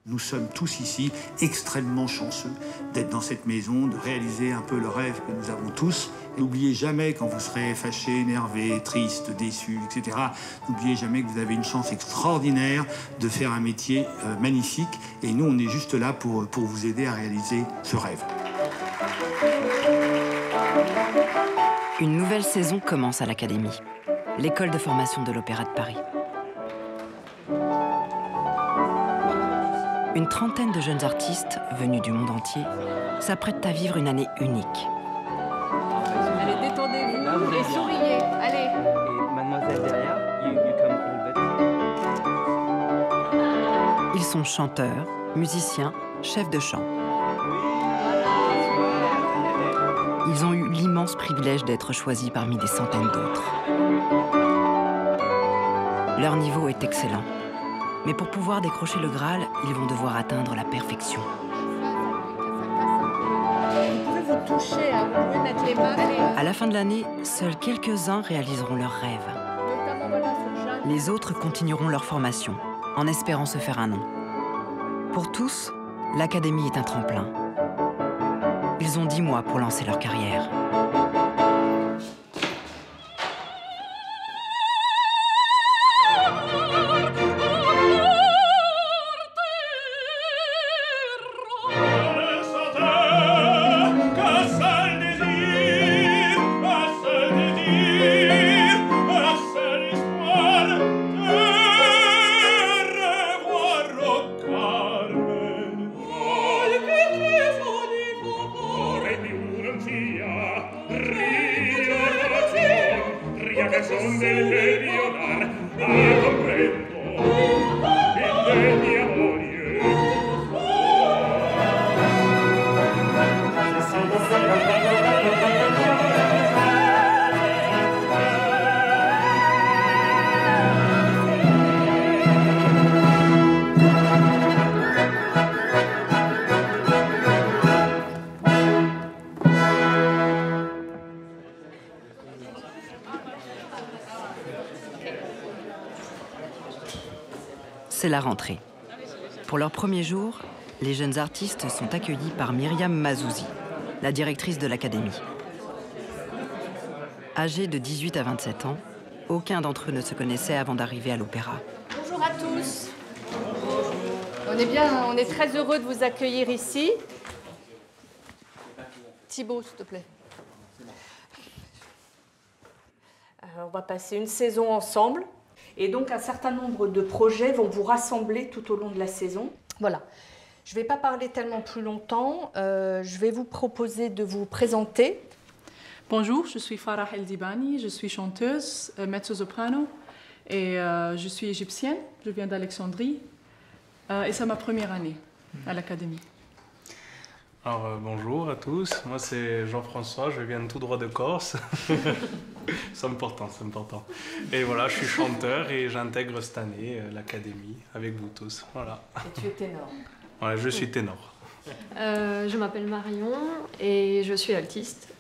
Nous sommes tous ici extrêmement chanceux d'être dans cette maison, de réaliser un peu le rêve que nous avons tous. N'oubliez jamais, quand vous serez fâché, énervé, triste, déçu, etc., n'oubliez jamais que vous avez une chance extraordinaire de faire un métier magnifique. Et nous, on est juste là pour vous aider à réaliser ce rêve. Une nouvelle saison commence à l'Académie, l'école de formation de l'Opéra de Paris. Une trentaine de jeunes artistes, venus du monde entier, s'apprêtent à vivre une année unique. Allez, détendez-vous et souriez. Allez. Et mademoiselle derrière, you come a little bit. Ils sont chanteurs, musiciens, chefs de chant. Ils ont eu l'immense privilège d'être choisis parmi des centaines d'autres. Leur niveau est excellent. Mais pour pouvoir décrocher le Graal, ils vont devoir atteindre la perfection. Vous pouvez vous toucher, hein, vous pouvez mettre les mains. Allez. À la fin de l'année, seuls quelques-uns réaliseront leurs rêves. Notamment, voilà, ce jeune. Les autres continueront leur formation, en espérant se faire un nom. Pour tous, l'Académie est un tremplin. Ils ont 10 mois pour lancer leur carrière. C'est la rentrée. Pour leur premier jour, les jeunes artistes sont accueillis par Myriam Mazouzi, la directrice de l'Académie. Âgés de 18 à 27 ans, aucun d'entre eux ne se connaissait avant d'arriver à l'opéra. Bonjour à tous. On est très heureux de vous accueillir ici. Thibaut, s'il te plaît. Alors, on va passer une saison ensemble. Et donc, un certain nombre de projets vont vous rassembler tout au long de la saison. Voilà. Je ne vais pas parler tellement plus longtemps. Je vais vous proposer de vous présenter. Bonjour, je suis Farah Eldibani, je suis chanteuse, mezzo-soprano et je suis égyptienne, je viens d'Alexandrie et c'est ma première année à l'Académie. Alors bonjour à tous, moi c'est Jean-François, je viens tout droit de Corse. C'est important, c'est important. Et voilà, je suis chanteur et j'intègre cette année l'Académie avec vous tous. Voilà. Et tu es ténor. Voilà, je suis ténor. Je m'appelle Marion et je suis altiste,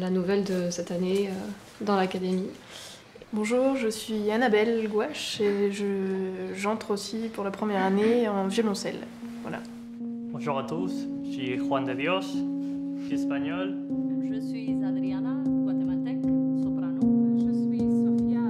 la nouvelle de cette année dans l'Académie. Bonjour, je suis Annabelle Gouache et j'entre aussi pour la première année en violoncelle. Voilà. Bonjour à tous, je suis Juan de Dios, je suis espagnol. Je suis Adriana, guatémaltèque, soprano. Je suis Sofia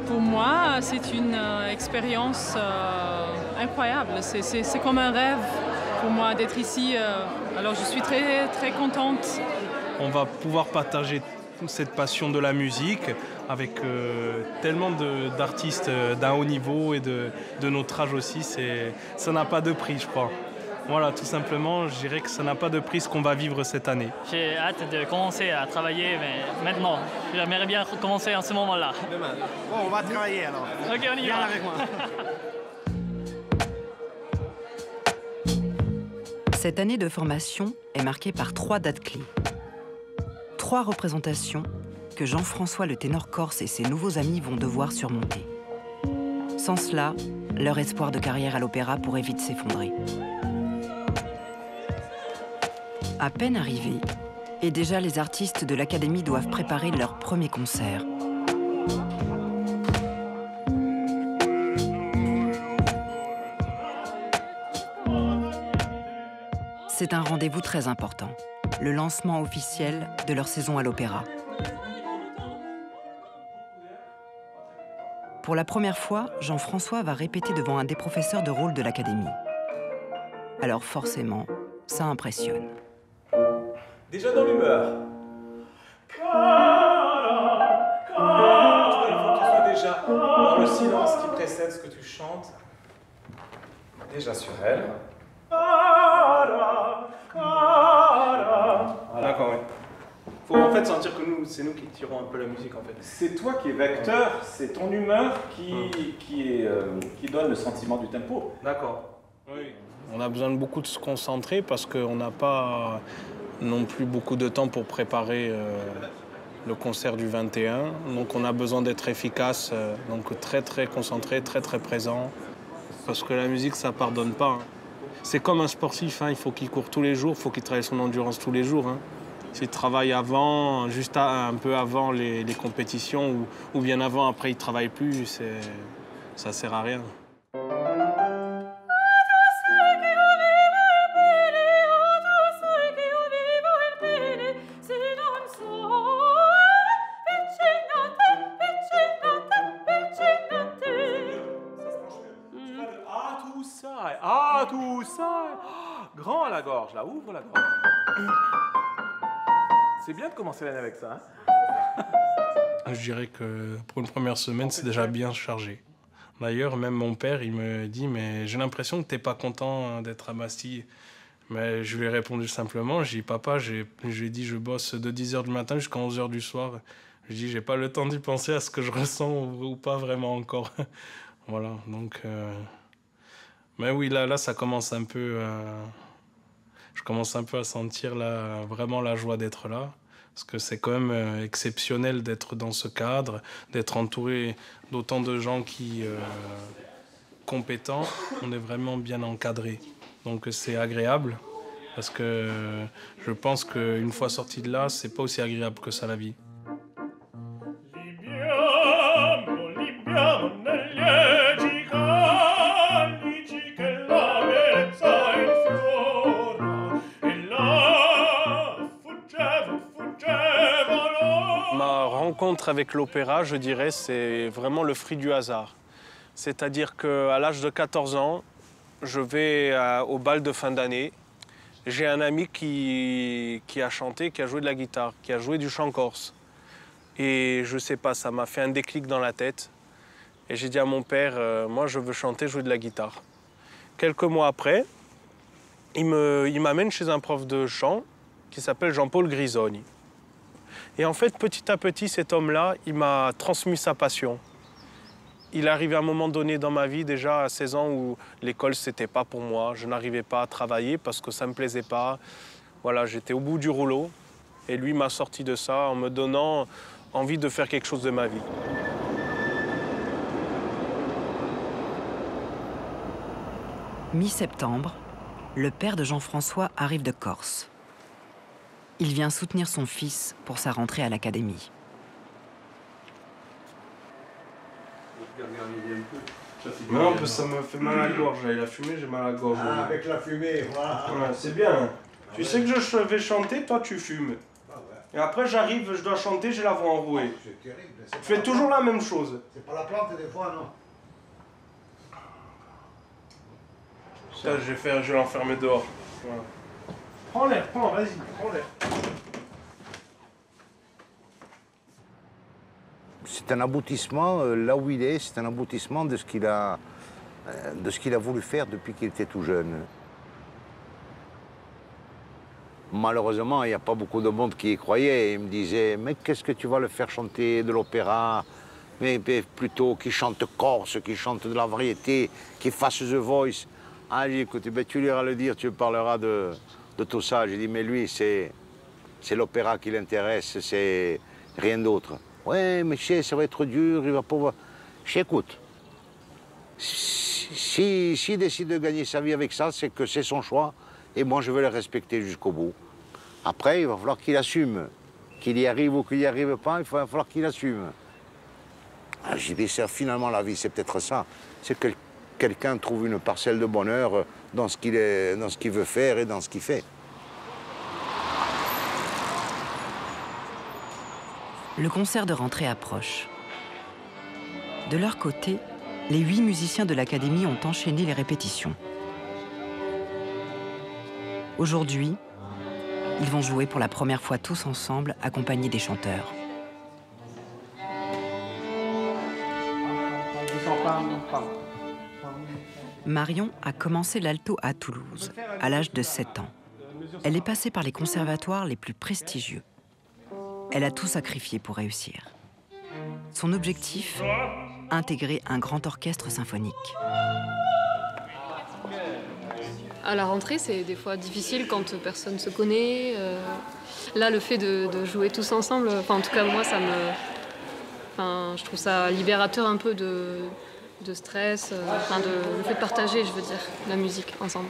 Pour moi, c'est une expérience incroyable. C'est comme un rêve pour moi d'être ici. Alors je suis très, très contente. On va pouvoir partager cette passion de la musique avec tellement d'artistes d'un haut niveau et de notre âge aussi. Ça n'a pas de prix, je crois. Voilà, tout simplement, je dirais que ça n'a pas de prix ce qu'on va vivre cette année. J'ai hâte de commencer à travailler, mais maintenant, j'aimerais bien commencer en ce moment-là. Demain. Bon, on va travailler alors. Ok, on y Viens va. avec moi. Cette année de formation est marquée par 3 dates clés. 3 représentations que Jean-François le ténor corse et ses nouveaux amis vont devoir surmonter. Sans cela, leur espoir de carrière à l'opéra pourrait vite s'effondrer. À peine arrivés, et déjà les artistes de l'Académie doivent préparer leur premier concert. C'est un rendez-vous très important, le lancement officiel de leur saison à l'opéra. Pour la première fois, Jean-François va répéter devant un des professeurs de rôle de l'Académie. Alors forcément, ça impressionne. Déjà dans l'humeur. Il faut que tu sois déjà dans le silence qui précède ce que tu chantes. Déjà sur elle. D'accord, oui. Faut en fait sentir que c'est nous qui tirons un peu la musique en fait. C'est toi qui es vecteur, c'est ton humeur qui donne le sentiment du tempo. D'accord. Oui. On a besoin de beaucoup de se concentrer parce qu'on n'a pas non plus beaucoup de temps pour préparer le concert du 21. Donc on a besoin d'être efficace, donc très très concentré, très très présent. Parce que la musique, ça pardonne pas. C'est comme un sportif, il faut qu'il court tous les jours, il faut qu'il travaille son endurance tous les jours. S'il travaille avant, juste un peu avant les compétitions ou bien avant, après il ne travaille plus, ça ne sert à rien. Tout ça. Grand à la gorge, là, ouvre la gorge. C'est bien de commencer l'année avec ça. Je dirais que pour une première semaine, c'est déjà bien chargé. D'ailleurs, même mon père, il me dit « mais j'ai l'impression que tu n'es pas content d'être à Bastille ». Mais je lui ai répondu simplement, j'ai dit « papa, je lui ai dit je bosse de 10h du matin jusqu'à 11h du soir ». Je dis « j'ai pas le temps d'y penser à ce que je ressens ou pas vraiment encore ». Voilà, donc... Mais oui, là, ça commence un peu... Je commence un peu à sentir vraiment la joie d'être là. Parce que c'est quand même exceptionnel d'être dans ce cadre, d'être entouré d'autant de gens compétents. On est vraiment bien encadré. Donc c'est agréable. Parce que je pense qu'une fois sorti de là, c'est pas aussi agréable que ça la vie. Ma rencontre avec l'opéra, je dirais, c'est vraiment le fruit du hasard. C'est-à-dire qu'à l'âge de 14 ans, je vais au bal de fin d'année. J'ai un ami qui a chanté, qui a joué de la guitare, qui a joué du chant corse. Et je sais pas, ça m'a fait un déclic dans la tête. Et j'ai dit à mon père, moi je veux chanter, jouer de la guitare. Quelques mois après, il m'amène chez un prof de chant qui s'appelle Jean-Paul Grisoni. Et en fait, petit à petit, cet homme-là, il m'a transmis sa passion. Il est arrivé à un moment donné dans ma vie, déjà à 16 ans, où l'école, c'était pas pour moi. Je n'arrivais pas à travailler parce que ça me plaisait pas. Voilà, j'étais au bout du rouleau. Et lui m'a sorti de ça en me donnant envie de faire quelque chose de ma vie. Mi-septembre, le père de Jean-François arrive de Corse. Il vient soutenir son fils pour sa rentrée à l'académie. Non, parce que ça me fait mal à la gorge. Avec la fumée, j'ai mal à la gorge. Ah, avec la fumée, voilà. Ouais, c'est bien. Tu sais que je vais chanter, toi tu fumes. Ah ouais. Et après j'arrive, je dois chanter, j'ai la voix enrouée. C'est terrible. Tu fais toujours la même chose. C'est pas la plante des fois, non? Ça, je vais l'enfermer dehors. Voilà. Prends l'air, vas-y, prends l'air. C'est un aboutissement, là où il est, c'est un aboutissement de ce qu'il a voulu faire depuis qu'il était tout jeune. Malheureusement, il n'y a pas beaucoup de monde qui y croyait. Il me disait, mais qu'est-ce que tu vas le faire chanter de l'opéra? Mais plutôt qu'il chante corse, qu'il chante de la variété, qu'il fasse The Voice. Ah, j'ai dit, écoute, ben, tu lui iras le dire, tu parleras de tout ça. J'ai dit, mais lui, c'est l'opéra qui l'intéresse, c'est rien d'autre. Ouais, mais ça va être dur, il va pas... J'écoute. S'il décide de gagner sa vie avec ça, c'est que c'est son choix. Et moi, je veux le respecter jusqu'au bout. Après, il va falloir qu'il assume. Qu'il y arrive ou qu'il n'y arrive pas, il va falloir qu'il assume. J'ai dit, finalement, la vie, c'est peut-être ça. C'est que quelqu'un trouve une parcelle de bonheur dans ce qu'il veut faire et dans ce qu'il fait. Le concert de rentrée approche. De leur côté, les 8 musiciens de l'Académie ont enchaîné les répétitions. Aujourd'hui, ils vont jouer pour la première fois tous ensemble, accompagnés des chanteurs. Marion a commencé l'alto à Toulouse, à l'âge de 7 ans. Elle est passée par les conservatoires les plus prestigieux. Elle a tout sacrifié pour réussir. Son objectif, intégrer un grand orchestre symphonique. À la rentrée, c'est des fois difficile quand personne se connaît. Là, le fait de jouer tous ensemble, en tout cas moi, je trouve ça libérateur un peu de stress, le fait de partager, je veux dire, la musique ensemble.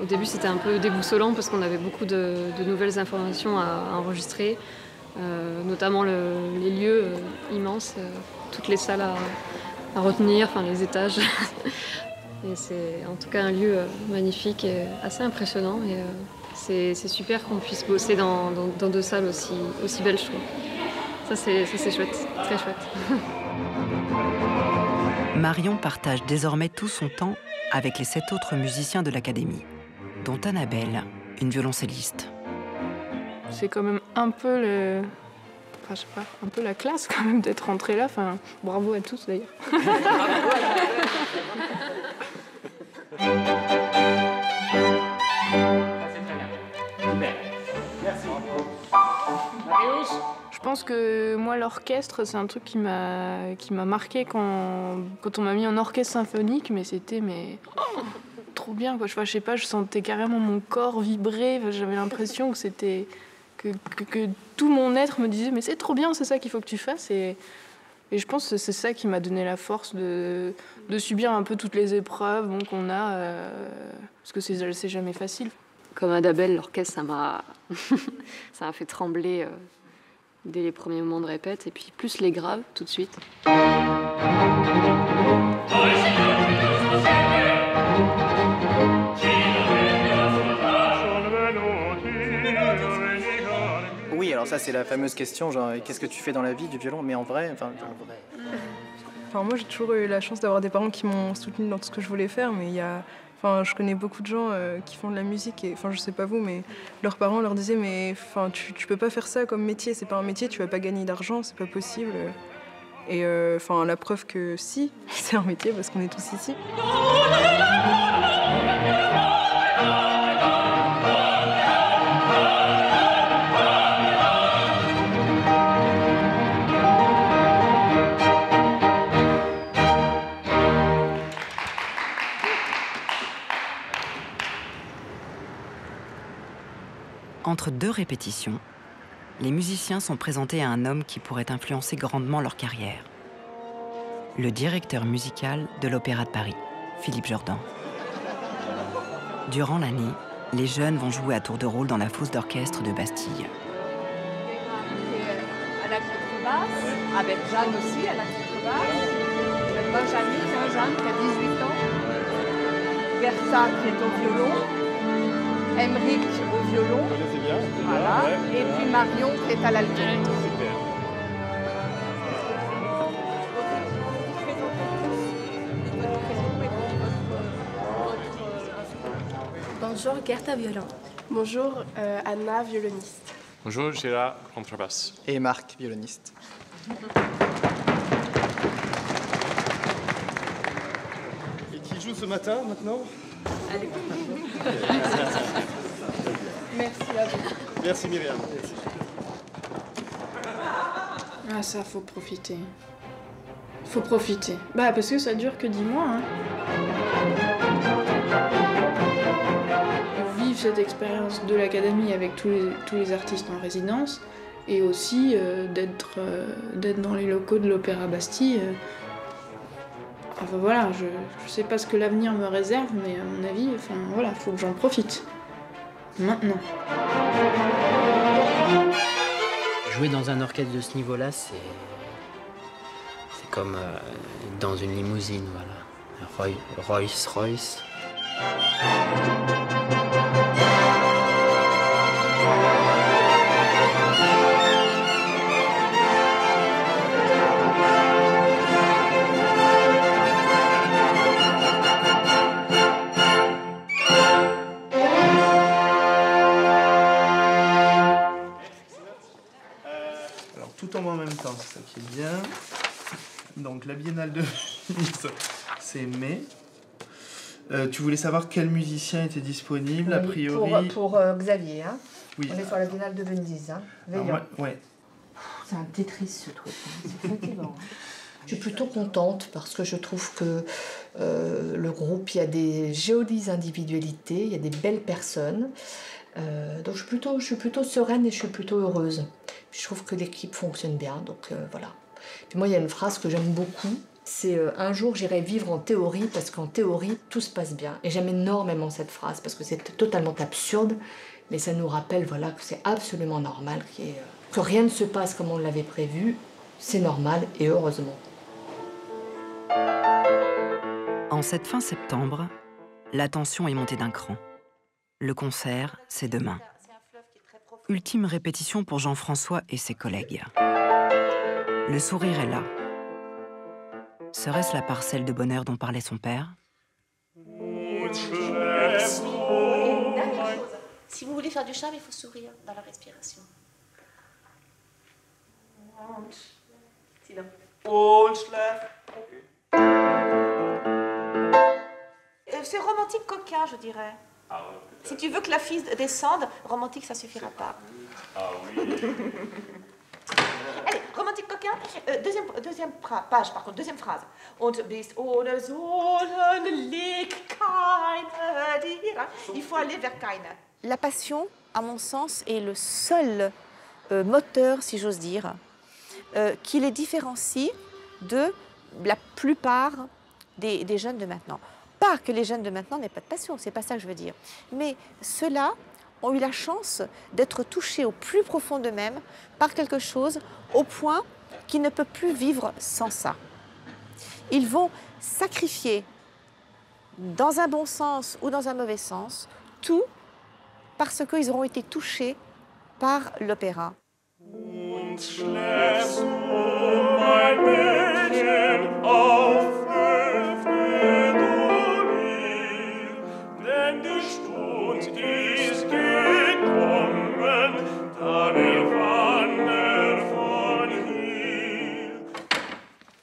Au début, c'était un peu déboussolant parce qu'on avait beaucoup de nouvelles informations à enregistrer, notamment les lieux immenses, toutes les salles à retenir, les étages. Et c'est en tout cas un lieu magnifique et assez impressionnant. Et c'est super qu'on puisse bosser dans 2 salles aussi belles, je trouve. Ça, c'est chouette, très chouette. Marion partage désormais tout son temps avec les 7 autres musiciens de l'Académie, dont Annabelle, une violoncelliste. C'est quand même un peu un peu la classe quand même d'être rentrée là. Bravo à tous d'ailleurs. Je pense que moi, l'orchestre, c'est un truc qui m'a marqué quand on m'a mis en orchestre symphonique, mais c'était trop bien, quoi. Je sais pas, je sentais carrément mon corps vibrer. J'avais l'impression que c'était que tout mon être me disait mais c'est trop bien, c'est ça qu'il faut que tu fasses. Et je pense que c'est ça qui m'a donné la force de subir un peu toutes les épreuves qu'on a, parce que c'est jamais facile. Comme Annabelle, l'orchestre, ça m'a fait trembler dès les premiers moments de répète, et puis plus les graves tout de suite. Oui, alors ça c'est la fameuse question, genre qu'est-ce que tu fais dans la vie du violon, mais en vrai, moi j'ai toujours eu la chance d'avoir des parents qui m'ont soutenu dans tout ce que je voulais faire, mais je connais beaucoup de gens qui font de la musique et je sais pas vous, mais leurs parents leur disaient mais tu peux pas faire ça comme métier, c'est pas un métier, tu vas pas gagner d'argent, c'est pas possible. Et la preuve que si, c'est un métier parce qu'on est tous ici. Entre 2 répétitions, les musiciens sont présentés à un homme qui pourrait influencer grandement leur carrière. Le directeur musical de l'Opéra de Paris, Philippe Jordan. Durant l'année, les jeunes vont jouer à tour de rôle dans la fosse d'orchestre de Bastille. À la contrebasse, avec Jeanne aussi à la contrebasse, avec Benjamin, Jeanne qui a 18 ans, Bertha qui est au violon, Emeric au violon, voilà. Et puis Marion qui est à l'alto. Bonjour, Gerta violon. Bonjour, Anna violoniste. Bonjour, Gérard contrebasse. Et Marc violoniste. Et qui joue ce matin maintenant? Allez. Merci à vous. Merci Myriam. Ah ça, faut profiter. Faut profiter. Bah parce que ça dure que 10 mois. Hein. Vivre cette expérience de l'académie avec tous les artistes en résidence et aussi d'être dans les locaux de l'Opéra Bastille. Enfin voilà, je sais pas ce que l'avenir me réserve, mais à mon avis, enfin voilà, faut que j'en profite. Maintenant. Jouer dans un orchestre de ce niveau-là, c'est comme dans une limousine, voilà. Rolls-Royce. Tout tombe en même temps, c'est ça qui est bien. Donc la Biennale de Venise, c'est mai. Tu voulais savoir quel musicien était disponible, a priori. Pour Xavier, hein. Oui. On est sur la Biennale de Venise, hein. Veillant. Ouais. C'est un Tetris ce truc, hein. C'est fatigant. Hein. Je suis plutôt contente parce que je trouve que le groupe, il y a des jolies individualités, il y a des belles personnes. Donc je suis plutôt sereine et je suis plutôt heureuse. Je trouve que l'équipe fonctionne bien, donc voilà. Puis moi, il y a une phrase que j'aime beaucoup, c'est un jour j'irai vivre en théorie parce qu'en théorie tout se passe bien. Et j'aime énormément cette phrase parce que c'est totalement absurde, mais ça nous rappelle voilà que c'est absolument normal, que rien ne se passe comme on l'avait prévu. C'est normal et heureusement. En cette fin septembre, la tension est montée d'un cran. Le concert, c'est demain. Ultime répétition pour Jean-François et ses collègues. Le sourire est là. Serait-ce la parcelle de bonheur dont parlait son père? Si vous voulez faire du charme, il faut sourire dans la respiration. Sinon. C'est romantique coquin, je dirais. Ah ouais, si tu veux que la fille descende, romantique, ça suffira pas. Ah oui. Allez, romantique coquin, deuxième page, par contre, deuxième phrase. Und bist ohne Sonnenlicht keine dir. Il faut aller vers keine. La passion, à mon sens, est le seul moteur, si j'ose dire, qui les différencie de la plupart des jeunes de maintenant. Pas que les jeunes de maintenant n'aient pas de passion, c'est pas ça que je veux dire. Mais ceux-là ont eu la chance d'être touchés au plus profond d'eux-mêmes par quelque chose au point qu'ils ne peuvent plus vivre sans ça. Ils vont sacrifier, dans un bon sens ou dans un mauvais sens, tout parce qu'ils auront été touchés par l'opéra.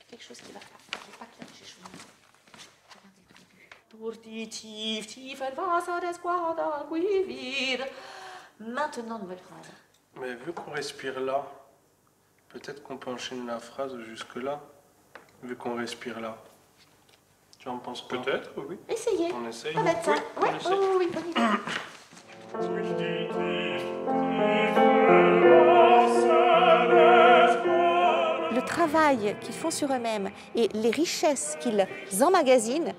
Quelque chose qui va faire. Je pas clair, j'ai chaud. Maintenant, nouvelle phrase. Mais vu qu'on respire là, peut-être qu'on peut enchaîner la phrase jusque-là, vu qu'on respire là. Tu en penses quoi? Peut-être, oui. Essayez. On essaye. On va mettre ça. Oui, ouais, on essaye. oui, on y va. Le travail qu'ils font sur eux-mêmes et les richesses qu'ils emmagasinent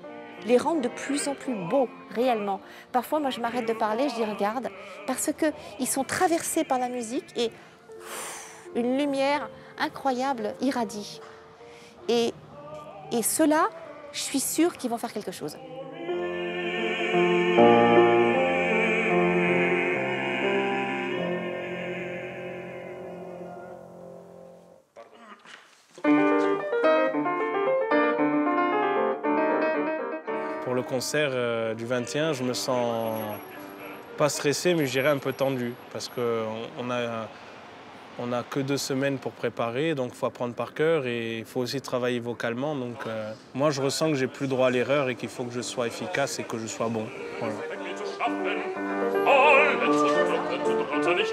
les rendent de plus en plus beaux, réellement. Parfois, moi, je m'arrête de parler, je dis regarde, parce qu'ils sont traversés par la musique et une lumière incroyable irradie. Et ceux-là, je suis sûre qu'ils vont faire quelque chose. Pour le concert du 21, je me sens pas stressé, mais je dirais un peu tendu, parce qu'on n'a que 2 semaines pour préparer, donc il faut apprendre par cœur et il faut aussi travailler vocalement. Donc moi, je ressens que j'ai plus droit à l'erreur et qu'il faut que je sois efficace et que je sois bon. Voilà.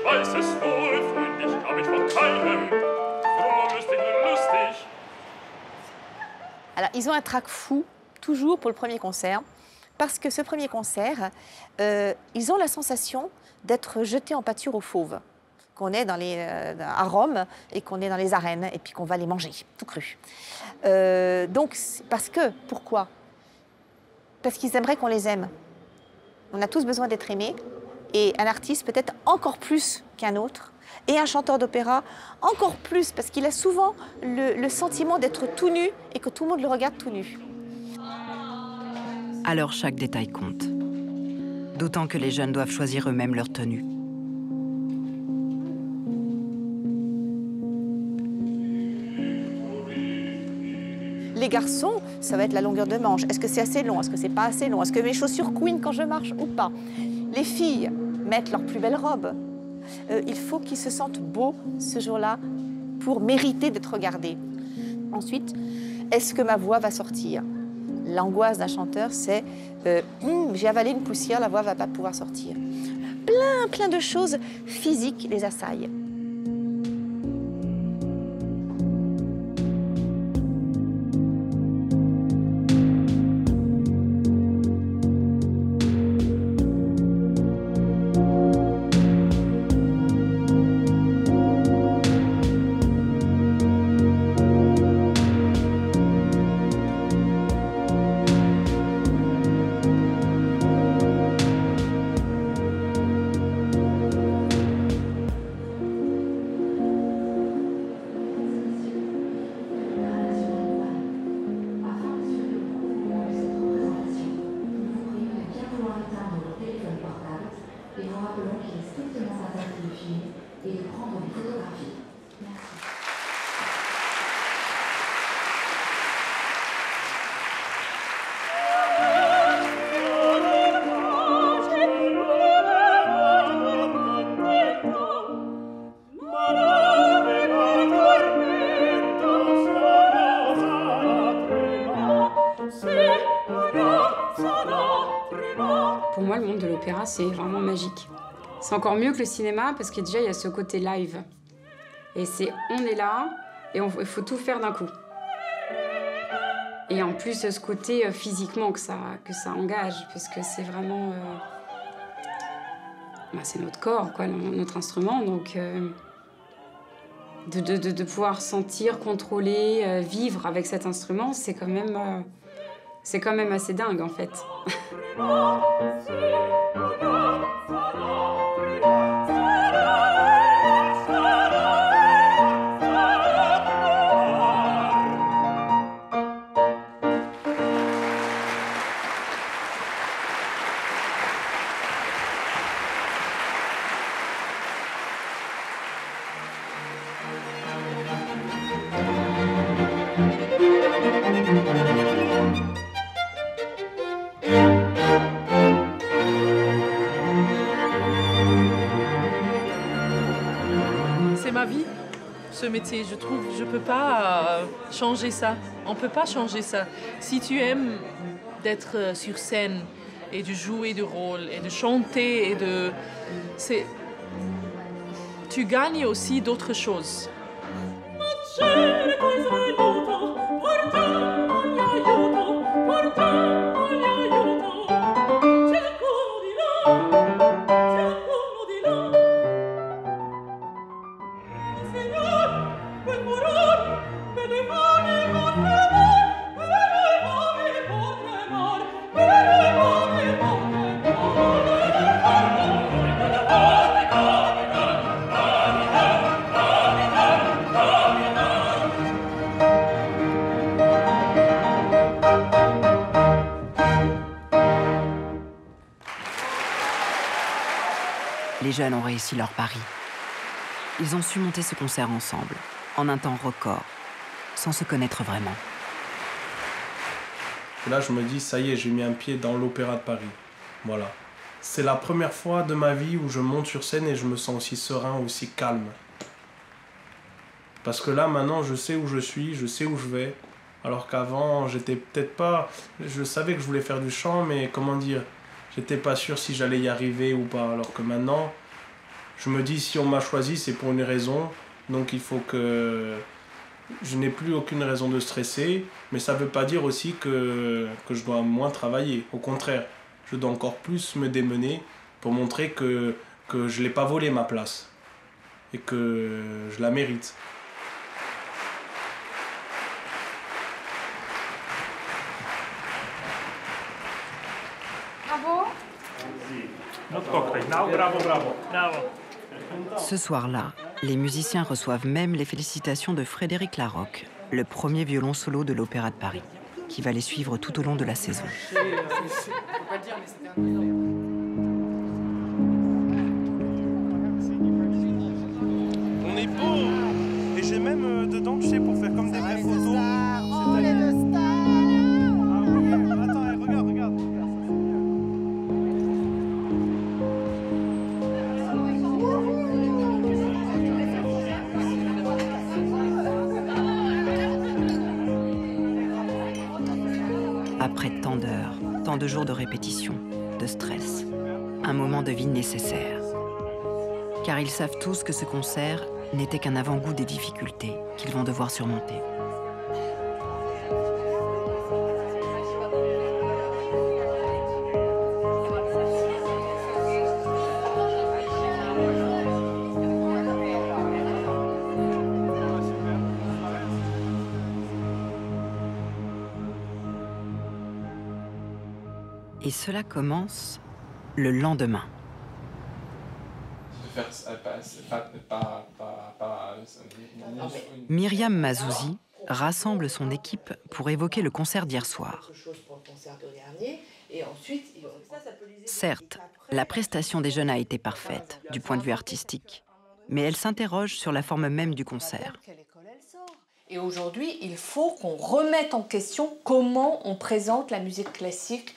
weiß es wohl, freundlich hab ich von keinem. Drum lustig, lustig. Alors, ils ont un trac fou, toujours pour le premier concert, parce que ce premier concert, ils ont la sensation d'être jetés en pâture aux fauves, qu'on est à Rome et qu'on est dans les arènes et puis qu'on va les manger, tout cru. Pourquoi? Parce qu'ils aimeraient qu'on les aime. On a tous besoin d'être aimés, et un artiste peut-être encore plus qu'un autre, et un chanteur d'opéra encore plus, parce qu'il a souvent le sentiment d'être tout nu et que tout le monde le regarde tout nu. Alors chaque détail compte. D'autant que les jeunes doivent choisir eux-mêmes leur tenue. Les garçons, ça va être la longueur de manche. Est-ce que c'est assez long? Est-ce que c'est pas assez long? Est-ce que mes chaussures couinent quand je marche ou pas? Les filles mettent leur plus belle robe. Il faut qu'ils se sentent beaux ce jour-là pour mériter d'être regardés. Ensuite, est-ce que ma voix va sortir? L'angoisse d'un chanteur, c'est j'ai avalé une poussière, la voix ne va pas pouvoir sortir. Plein de choses physiques les assaillent. Pour moi, le monde de l'opéra, c'est vraiment magique. C'est encore mieux que le cinéma parce que déjà, il y a ce côté live. Et on est là et il faut tout faire d'un coup. Et en plus, ce côté physiquement que ça engage, parce que c'est vraiment... c'est notre corps, quoi, notre instrument. Donc, de pouvoir sentir, contrôler, vivre avec cet instrument, c'est quand même assez dingue, en fait. C'est ma vie, ce métier. Je trouve, je peux pas changer ça. On peut pas changer ça. Si tu aimes d'être sur scène et de jouer du rôle et de chanter tu gagnes aussi d'autres choses. Les jeunes ont réussi leur pari. Ils ont su monter ce concert ensemble, en un temps record, sans se connaître vraiment. Et là, je me dis, ça y est, j'ai mis un pied dans l'Opéra de Paris. Voilà. C'est la première fois de ma vie où je monte sur scène et je me sens aussi serein, aussi calme. Parce que là, maintenant, je sais où je suis, je sais où je vais. Alors qu'avant, j'étais peut-être pas... Je savais que je voulais faire du chant, mais comment dire... J'étais pas sûr si j'allais y arriver ou pas. Alors que maintenant, je me dis si on m'a choisi, c'est pour une raison. Donc il faut que je n'ai plus aucune raison de stresser. Mais ça ne veut pas dire aussi que je dois moins travailler. Au contraire, je dois encore plus me démener pour montrer que je ne l'ai pas volé ma place. Et que je la mérite. Ce soir-là, les musiciens reçoivent même les félicitations de Frédéric Larocque, le premier violon solo de l'Opéra de Paris, qui va les suivre tout au long de la saison. On est beau. Et j'ai même dedans, tu sais, pour faire comme des vraies photos. Après tant d'heures, tant de jours de répétition, de stress, un moment de vie nécessaire. Car ils savent tous que ce concert n'était qu'un avant-goût des difficultés qu'ils vont devoir surmonter. Et cela commence le lendemain. Myriam Mazouzi rassemble son équipe pour évoquer le concert d'hier soir. Certes, la prestation des jeunes a été parfaite du point de vue artistique, mais elle s'interroge sur la forme même du concert. Et aujourd'hui, il faut qu'on remette en question comment on présente la musique classique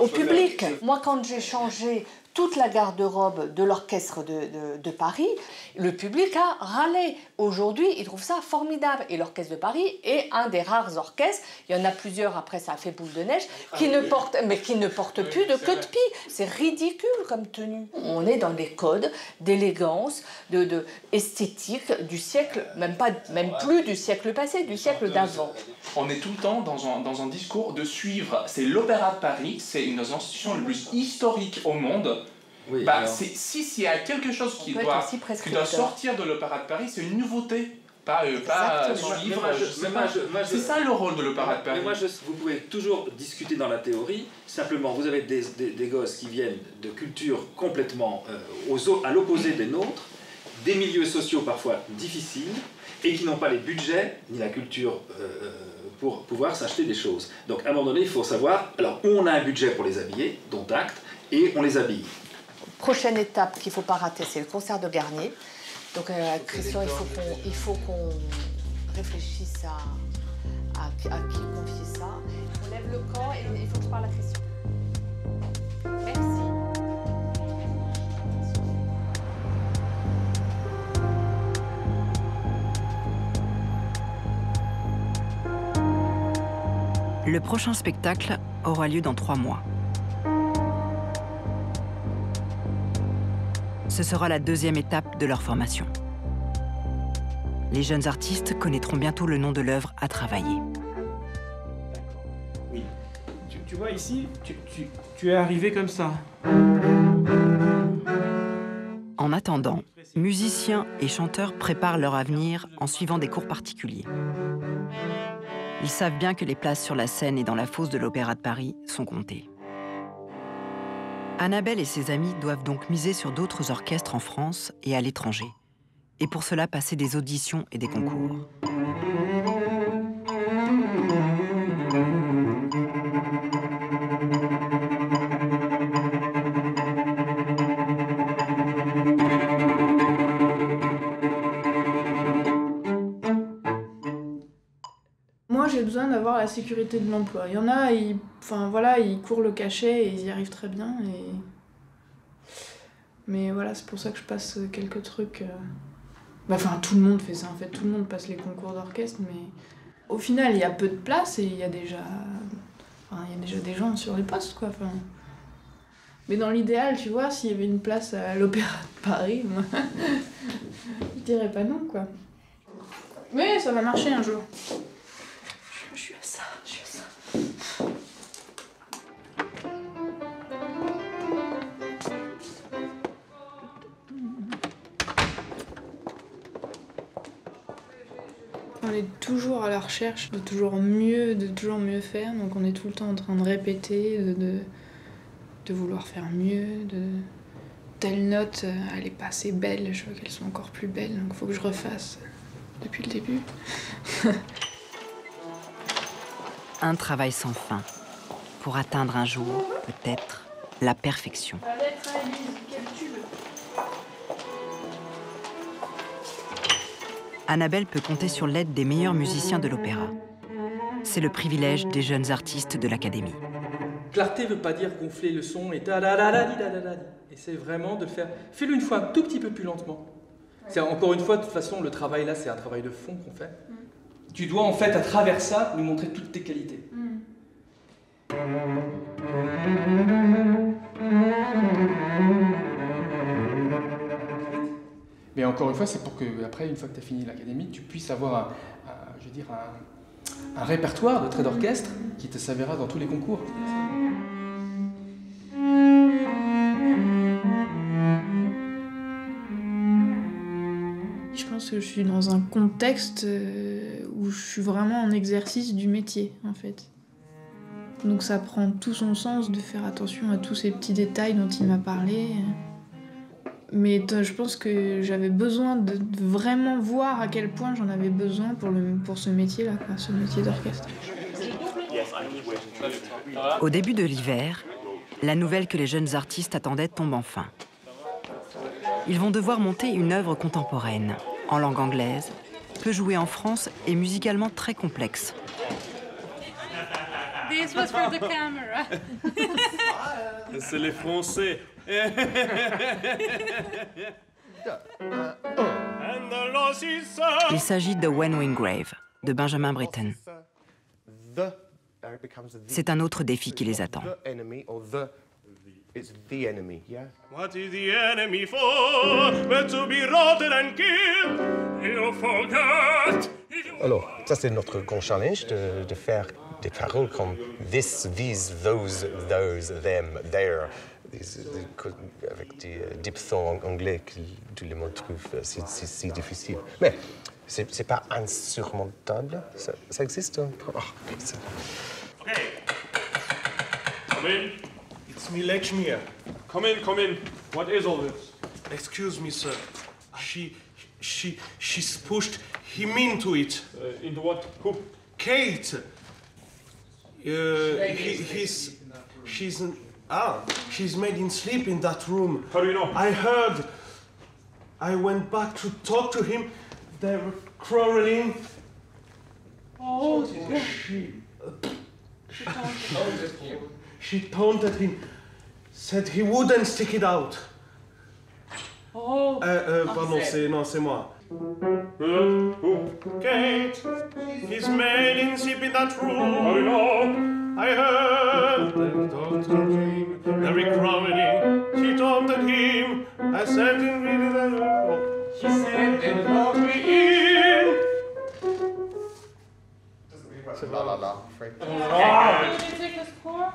au public. Moi, quand j'ai changé toute la garde-robe de l'orchestre de Paris, le public a râlé. Aujourd'hui, il trouve ça formidable. Et l'orchestre de Paris est un des rares orchestres, il y en a plusieurs, après ça a fait boule de neige, qui ne portent plus de queue de pie. C'est ridicule comme tenue. On est dans des codes d'élégance, de esthétique du siècle, même plus du siècle passé, du siècle d'avant. On est tout le temps dans un discours de suivre. C'est l'Opéra de Paris, c'est une des institutions les plus historiques au monde. Oui, s'il y a quelque chose qui doit sortir de l'Opéra de Paris, c'est une nouveauté. Pas suivre. C'est ça le rôle de l'Opéra de Paris. Mais moi, vous pouvez toujours discuter dans la théorie. Simplement, vous avez des gosses qui viennent de cultures complètement à l'opposé des nôtres, des milieux sociaux parfois difficiles, et qui n'ont pas les budgets ni la culture pour pouvoir s'acheter des choses. Donc, à un moment donné, il faut savoir, alors, on a un budget pour les habiller, dont acte, et on les habille. Prochaine étape qu'il ne faut pas rater, c'est le concert de Garnier. Donc, Christian, il faut qu'on réfléchisse à qui confier ça. On lève le camp et il faut que je parle à Christian. Merci. Le prochain spectacle aura lieu dans 3 mois. Ce sera la 2e étape de leur formation. Les jeunes artistes connaîtront bientôt le nom de l'œuvre à travailler. Oui. Tu vois ici, tu es arrivé comme ça. En attendant, musiciens et chanteurs préparent leur avenir en suivant des cours particuliers. Ils savent bien que les places sur la scène et dans la fosse de l'Opéra de Paris sont comptées. Annabelle et ses amis doivent donc miser sur d'autres orchestres en France et à l'étranger, et pour cela passer des auditions et des concours. Moi, j'ai besoin d'avoir la sécurité de l'emploi. Il y en a, ils courent le cachet et ils y arrivent très bien. Mais voilà, c'est pour ça que je passe quelques trucs. Tout le monde fait ça, en fait. Tout le monde passe les concours d'orchestre, mais au final, il y a peu de place et il y a déjà des gens sur les postes, quoi. Mais dans l'idéal, tu vois, s'il y avait une place à l'Opéra de Paris, moi, je dirais pas non, quoi. Mais ça va marcher un jour. Je suis à ça. On est toujours à la recherche de toujours mieux faire, donc on est tout le temps en train de répéter, de vouloir faire mieux, de telle note, elle est pas assez belle, je veux qu'elle soit encore plus belle, donc il faut que je refasse depuis le début. Un travail sans fin pour atteindre un jour, peut-être, la perfection. La lettre à Élise, quel tube. Annabelle peut compter sur l'aide des meilleurs musiciens de l'opéra. C'est le privilège des jeunes artistes de l'Académie. Clarté veut pas dire gonfler le son et ta-da-da-da-di-da-da-da-di. Essaye vraiment de le faire. Fais-le une fois un tout petit peu plus lentement. C'est encore une fois, de toute façon, le travail là, c'est un travail de fond qu'on fait. Tu dois en fait, à travers ça, nous montrer toutes tes qualités. Mais encore une fois, c'est pour que, après, une fois que tu as fini l'académie, tu puisses avoir un répertoire de traits d'orchestre qui te servira dans tous les concours. Je pense que je suis dans un contexte où je suis vraiment en exercice du métier, en fait. Donc ça prend tout son sens de faire attention à tous ces petits détails dont il m'a parlé. Mais je pense que j'avais besoin de vraiment voir à quel point j'en avais besoin pour ce métier-là, ce métier d'orchestre. Au début de l'hiver, la nouvelle que les jeunes artistes attendaient tombe enfin. Ils vont devoir monter une œuvre contemporaine, en langue anglaise, peu jouée en France et musicalement très complexe. This was for the camera. C'est les Français. Il s'agit de When Wingrave, de Benjamin Britten. C'est un autre défi qui les attend. It's the enemy, yeah? What is the enemy for? But to be rotten and killed, you forget. Alors, ça c'est notre grand challenge de faire des paroles comme this, these, those, them, there. Avec des diphthongs anglais que tous les monde trouvent si difficile. Mais c'est pas insurmontable. Ça existe. Oh, Okay. Come in. It's me, Lechmir. Come in. What is all this? Excuse me, sir. She's pushed him into it. Into what? Who? Kate. She's made him sleep in that room. How do you know? I heard. I went back to talk to him. They were quarreling. Oh, She taunted him. Said he wouldn't stick it out. Oh. Pardon, c'est moi. Kate, he's made him sleep in that room. How do you know? I heard them talk to him. Very crowding. She taunted him. I sent him into the room. She said they locked me in. C'est la la la. Can you take the score?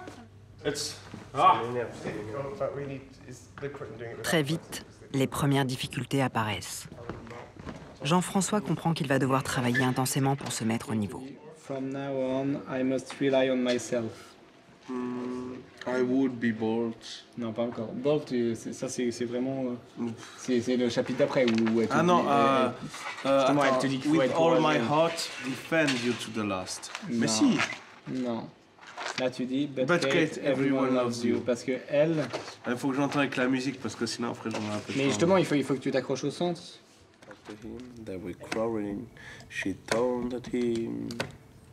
It's Très vite, les premières difficultés apparaissent. Jean-François comprend qu'il va devoir travailler intensément pour se mettre au niveau. From now on, I must rely on myself. I would be bold. Non, pas encore. Bold, c'est vraiment... c'est le chapitre d'après où... Ah non, justement, elle te dit qu'il faut with être all courageux. my heart, defend you to the last. Non. Mais si. Non. Là, tu dis, but Kate, everyone loves you. Parce que elle... Il faut que j'entende avec la musique, parce que sinon, après, j'en ai un peu. Mais justement, il faut que tu t'accroches au sens. They were quarreling. She taunted him.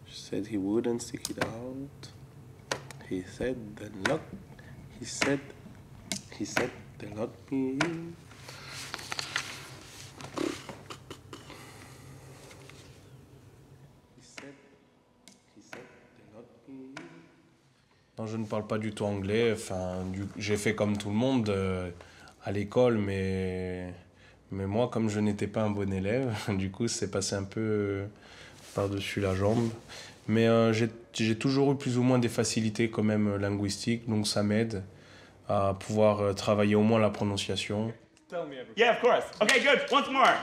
She said he wouldn't stick it out. He said they locked me in. He said they locked me in. Non, je ne parle pas du tout anglais. Enfin, j'ai fait comme tout le monde à l'école, mais moi, comme je n'étais pas un bon élève, du coup, c'est passé un peu par-dessus la jambe. Mais j'ai toujours eu plus ou moins des facilités quand même linguistiques, donc ça m'aide à pouvoir travailler au moins la prononciation. Yeah, of course. Okay, good. Once more.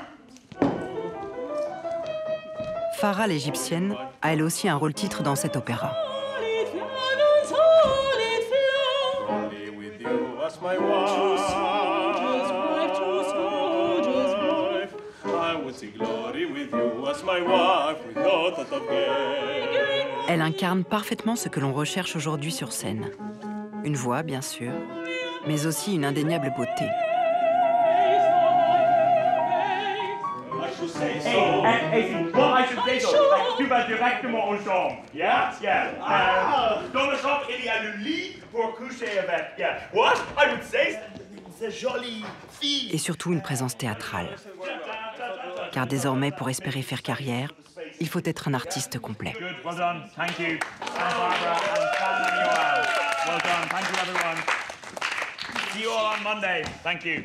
Farah l'Égyptienne a elle aussi un rôle-titre dans cet opéra. Elle incarne parfaitement ce que l'on recherche aujourd'hui sur scène. Une voix, bien sûr, mais aussi une indéniable beauté. What I should say though, tu vas directement aux chambres. Yeah? Yeah. Dans la chambre, il y a le lit pour coucher avec. Yeah. What? I would say, c'est jolie fille. Et surtout une présence théâtrale. Car désormais, pour espérer faire carrière, il faut être un artiste complet. Good, well done, thank you. Barbara and Sam Manuel. Well done, thank you everyone. See you all on Monday. Thank you.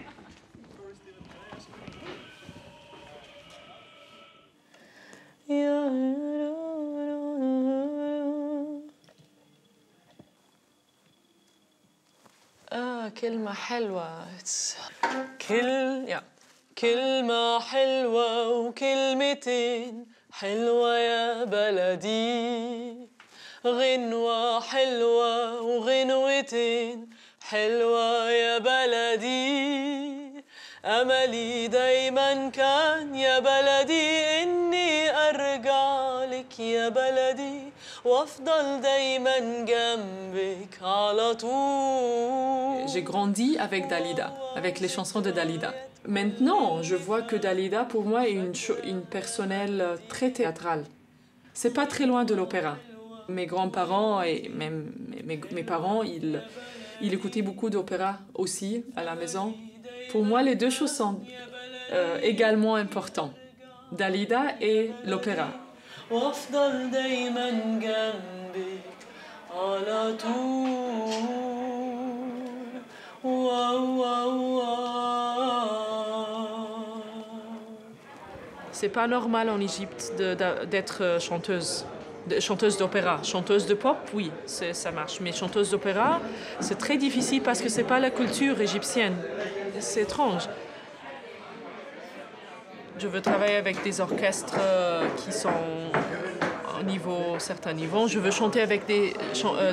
كلمة حلوة كلمة حلوة وكلمتين حلوة يا بلدي غنوة حلوة وغنوتين حلوة يا بلدي أملي دايما كان يا بلدي إني أرجع لك يا بلدي وأفضل دايما جنبك على طول. J'ai grandi avec Dalida, avec les chansons de Dalida. Maintenant, je vois que Dalida, pour moi, est une personnelle très théâtrale. C'est pas très loin de l'opéra. Mes grands-parents et même mes parents, ils écoutaient beaucoup d'opéra aussi à la maison. Pour moi, les deux choses sont également importantes. Dalida et l'opéra. وأفضل دايما جنبك على طول. C'est pas normal en Égypte d'être chanteuse d'opéra. Chanteuse de pop, oui, ça marche. Mais chanteuse d'opéra, c'est très difficile parce que c'est pas la culture égyptienne. C'est étrange. Je veux travailler avec des orchestres qui sont à certains niveaux. Je veux chanter avec des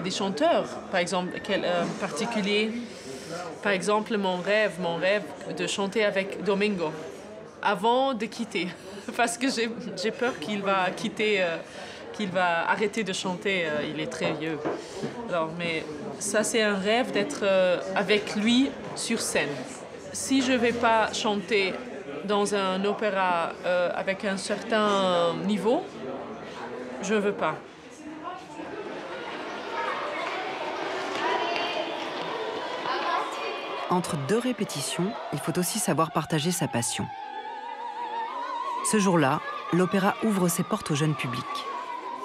chanteurs, par exemple, particuliers. Par exemple, mon rêve de chanter avec Domingo avant de quitter. Parce que j'ai peur qu'il va quitter, qu'il va arrêter de chanter. Il est très vieux. Alors, mais ça, c'est un rêve d'être avec lui sur scène. Si je ne vais pas chanter dans un opéra avec un certain niveau, je ne veux pas. Entre deux répétitions, il faut aussi savoir partager sa passion. Ce jour-là, l'opéra ouvre ses portes au jeune public,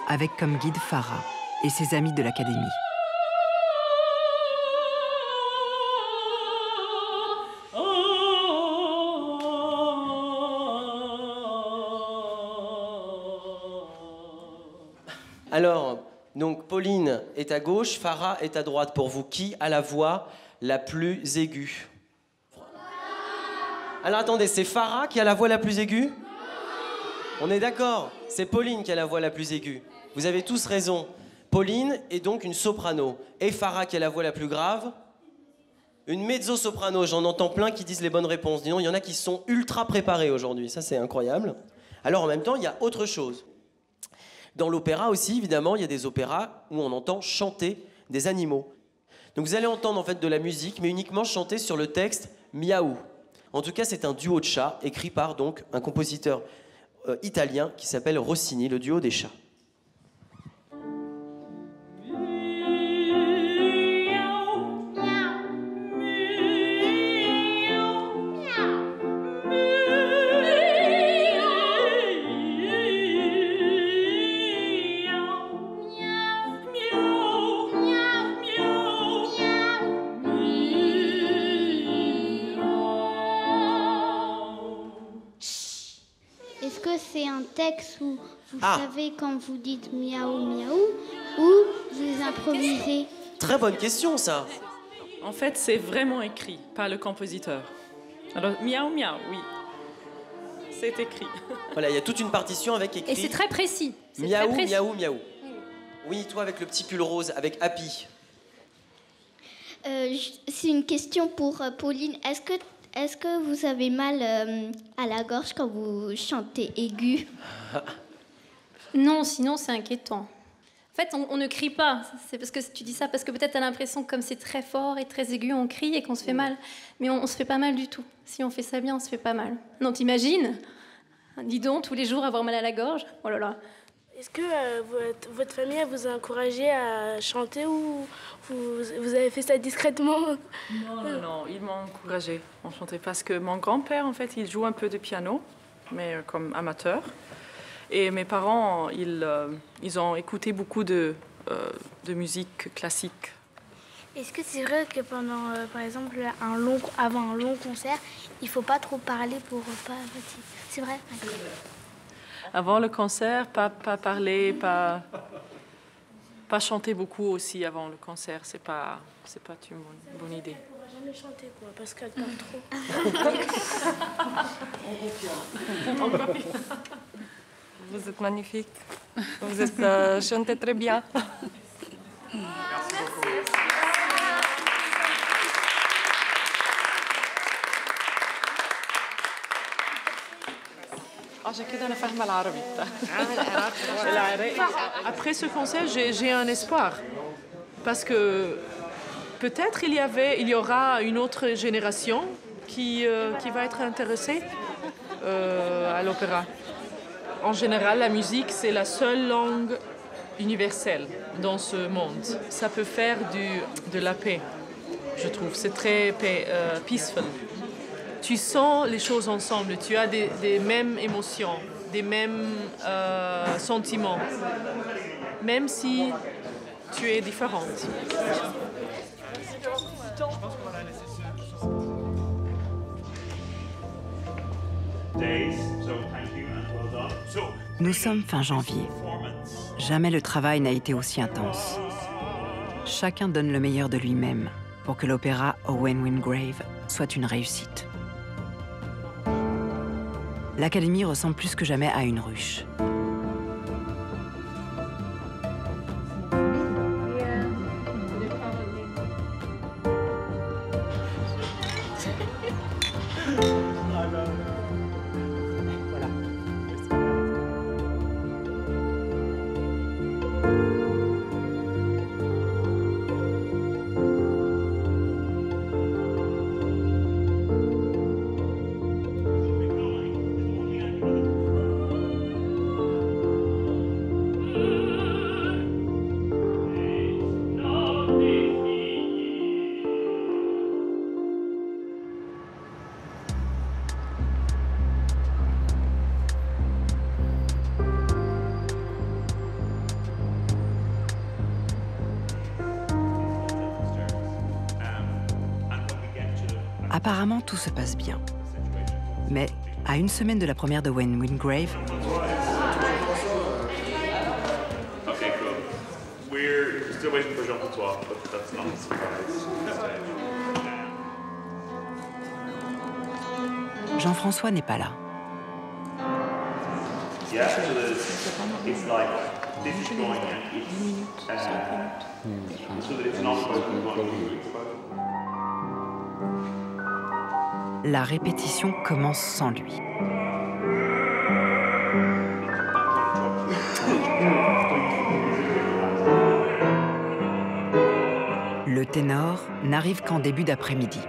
avec comme guide Farah et ses amis de l'académie. Alors, donc Pauline est à gauche, Farah est à droite. Pour vous, qui a la voix la plus aiguë? Alors attendez, c'est Farah qui a la voix la plus aiguë? On est d'accord, c'est Pauline qui a la voix la plus aiguë. Vous avez tous raison. Pauline est donc une soprano. Et Farah qui a la voix la plus grave? Une mezzo-soprano. J'en entends plein qui disent les bonnes réponses. Dis donc, il y en a qui sont ultra préparés aujourd'hui. Ça, c'est incroyable. Alors en même temps, il y a autre chose. Dans l'opéra aussi, évidemment, il y a des opéras où on entend chanter des animaux. Donc vous allez entendre en fait de la musique, mais uniquement chanter sur le texte miaou. En tout cas, c'est un duo de chats écrit par donc un compositeur italien qui s'appelle Rossini, le duo des chats. texte où vous savez quand vous dites miaou miaou ou vous improvisez? Très bonne question, ça. En fait, c'est vraiment écrit par le compositeur. Alors, miaou miaou, oui. C'est écrit. Voilà, il y a toute une partition avec écrit. Et c'est très précis. Miaou, miaou, miaou. Oui, toi avec le petit pull rose, avec Happy. C'est une question pour Pauline. Est-ce que vous avez mal à la gorge quand vous chantez aigu? Non, sinon c'est inquiétant. En fait, on ne crie pas. C'est parce que tu dis ça parce que peut-être tu as l'impression que comme c'est très fort et très aigu, on crie et qu'on se fait mal. Mais on se fait pas mal du tout. Si on fait ça bien, on se fait pas mal. Non, t'imagines? Dis donc, tous les jours avoir mal à la gorge. Oh là là. Est-ce que votre famille vous a encouragé à chanter ou vous avez fait ça discrètement? Non, ils m'ont encouragé à chanter parce que mon grand-père, en fait, il joue un peu de piano, mais comme amateur. Et mes parents, ils ont écouté beaucoup de musique classique. Est-ce que c'est vrai que pendant, par exemple, avant un long concert, il ne faut pas trop parler pour pas... C'est vrai? Avant le concert, pas parler, pas chanter beaucoup aussi avant le concert. C'est pas une bonne idée. On va jamais chanter, quoi, parce qu'elle parle trop. Vous êtes magnifique. Vous êtes chantez très bien. Merci beaucoup. Après ce concert, j'ai un espoir. Parce que peut-être il y aura une autre génération qui va être intéressée à l'opéra. En général, la musique, c'est la seule langue universelle dans ce monde. Ça peut faire de la paix, je trouve. C'est très peaceful. Tu sens les choses ensemble, tu as des mêmes émotions, des mêmes sentiments, même si tu es différente. Nous sommes fin janvier. Jamais le travail n'a été aussi intense. Chacun donne le meilleur de lui-même pour que l'opéra Owen Wingrave soit une réussite. L'Académie ressemble plus que jamais à une ruche. Apparemment, tout se passe bien. Mais à une semaine de la première de Owen Wingrave, Okay, cool. We're still waiting for Jean-François, but that's not a surprise. Jean-François n'est pas là. Yeah, so it's like this is going and it's so that it's not going. La répétition commence sans lui. Le ténor n'arrive qu'en début d'après-midi.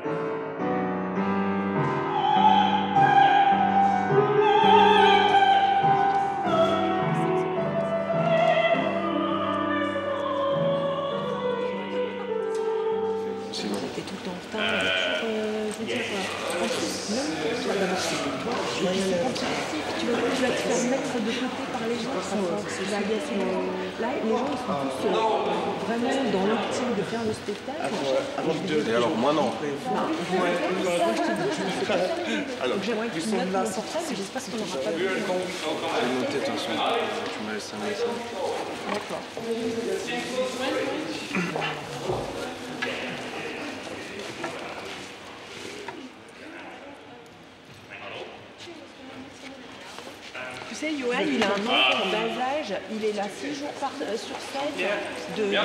tu vas te faire mettre de côté par les gens. Là, les gens ils sont tous vraiment dans l'optique de faire le spectacle. Et alors moi non. Alors j'aimerais que tu notes mon portable, mais j'espère qu'on n'aura pas de... J'ai noté de toute façon. Tu m'as laissé un message. D'accord. Tu sais, Johan, il a un enfant en bas âge, il est là 6 jours sur 7, de 10h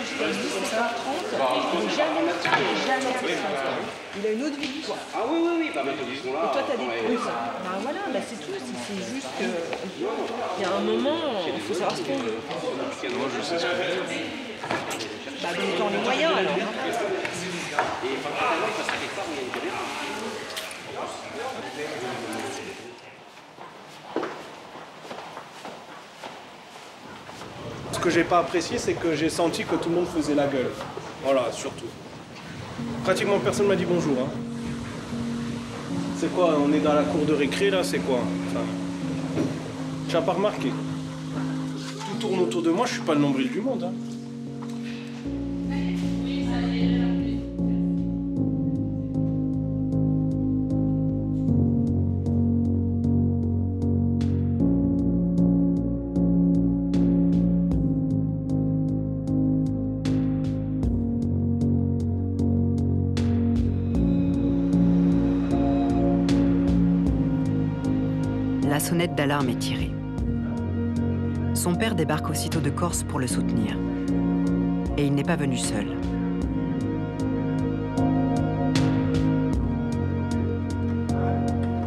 jusqu'à 17h30, il n'est jamais absent. Il a une autre vie que toi. Ah oui, oui, oui, bah maintenant ils sont là. Et toi, t'as des pauses. Bah voilà, bah c'est tout, c'est juste que... Il y a un moment, il faut savoir ce qu'on veut. Moi, je sais ce que je veux. Bah donne-toi les moyens, alors. Et fatalement, il passe quelque part où il y a une galère. Ce que j'ai pas apprécié, c'est que j'ai senti que tout le monde faisait la gueule. Voilà, surtout. Pratiquement personne m'a dit bonjour. Hein. C'est quoi? On est dans la cour de récré là, c'est quoi? Enfin, tu n'as pas remarqué? Tout tourne autour de moi, je suis pas le nombril du monde. Hein. La sonnette d'alarme est tirée. Son père débarque aussitôt de Corse pour le soutenir. Et il n'est pas venu seul.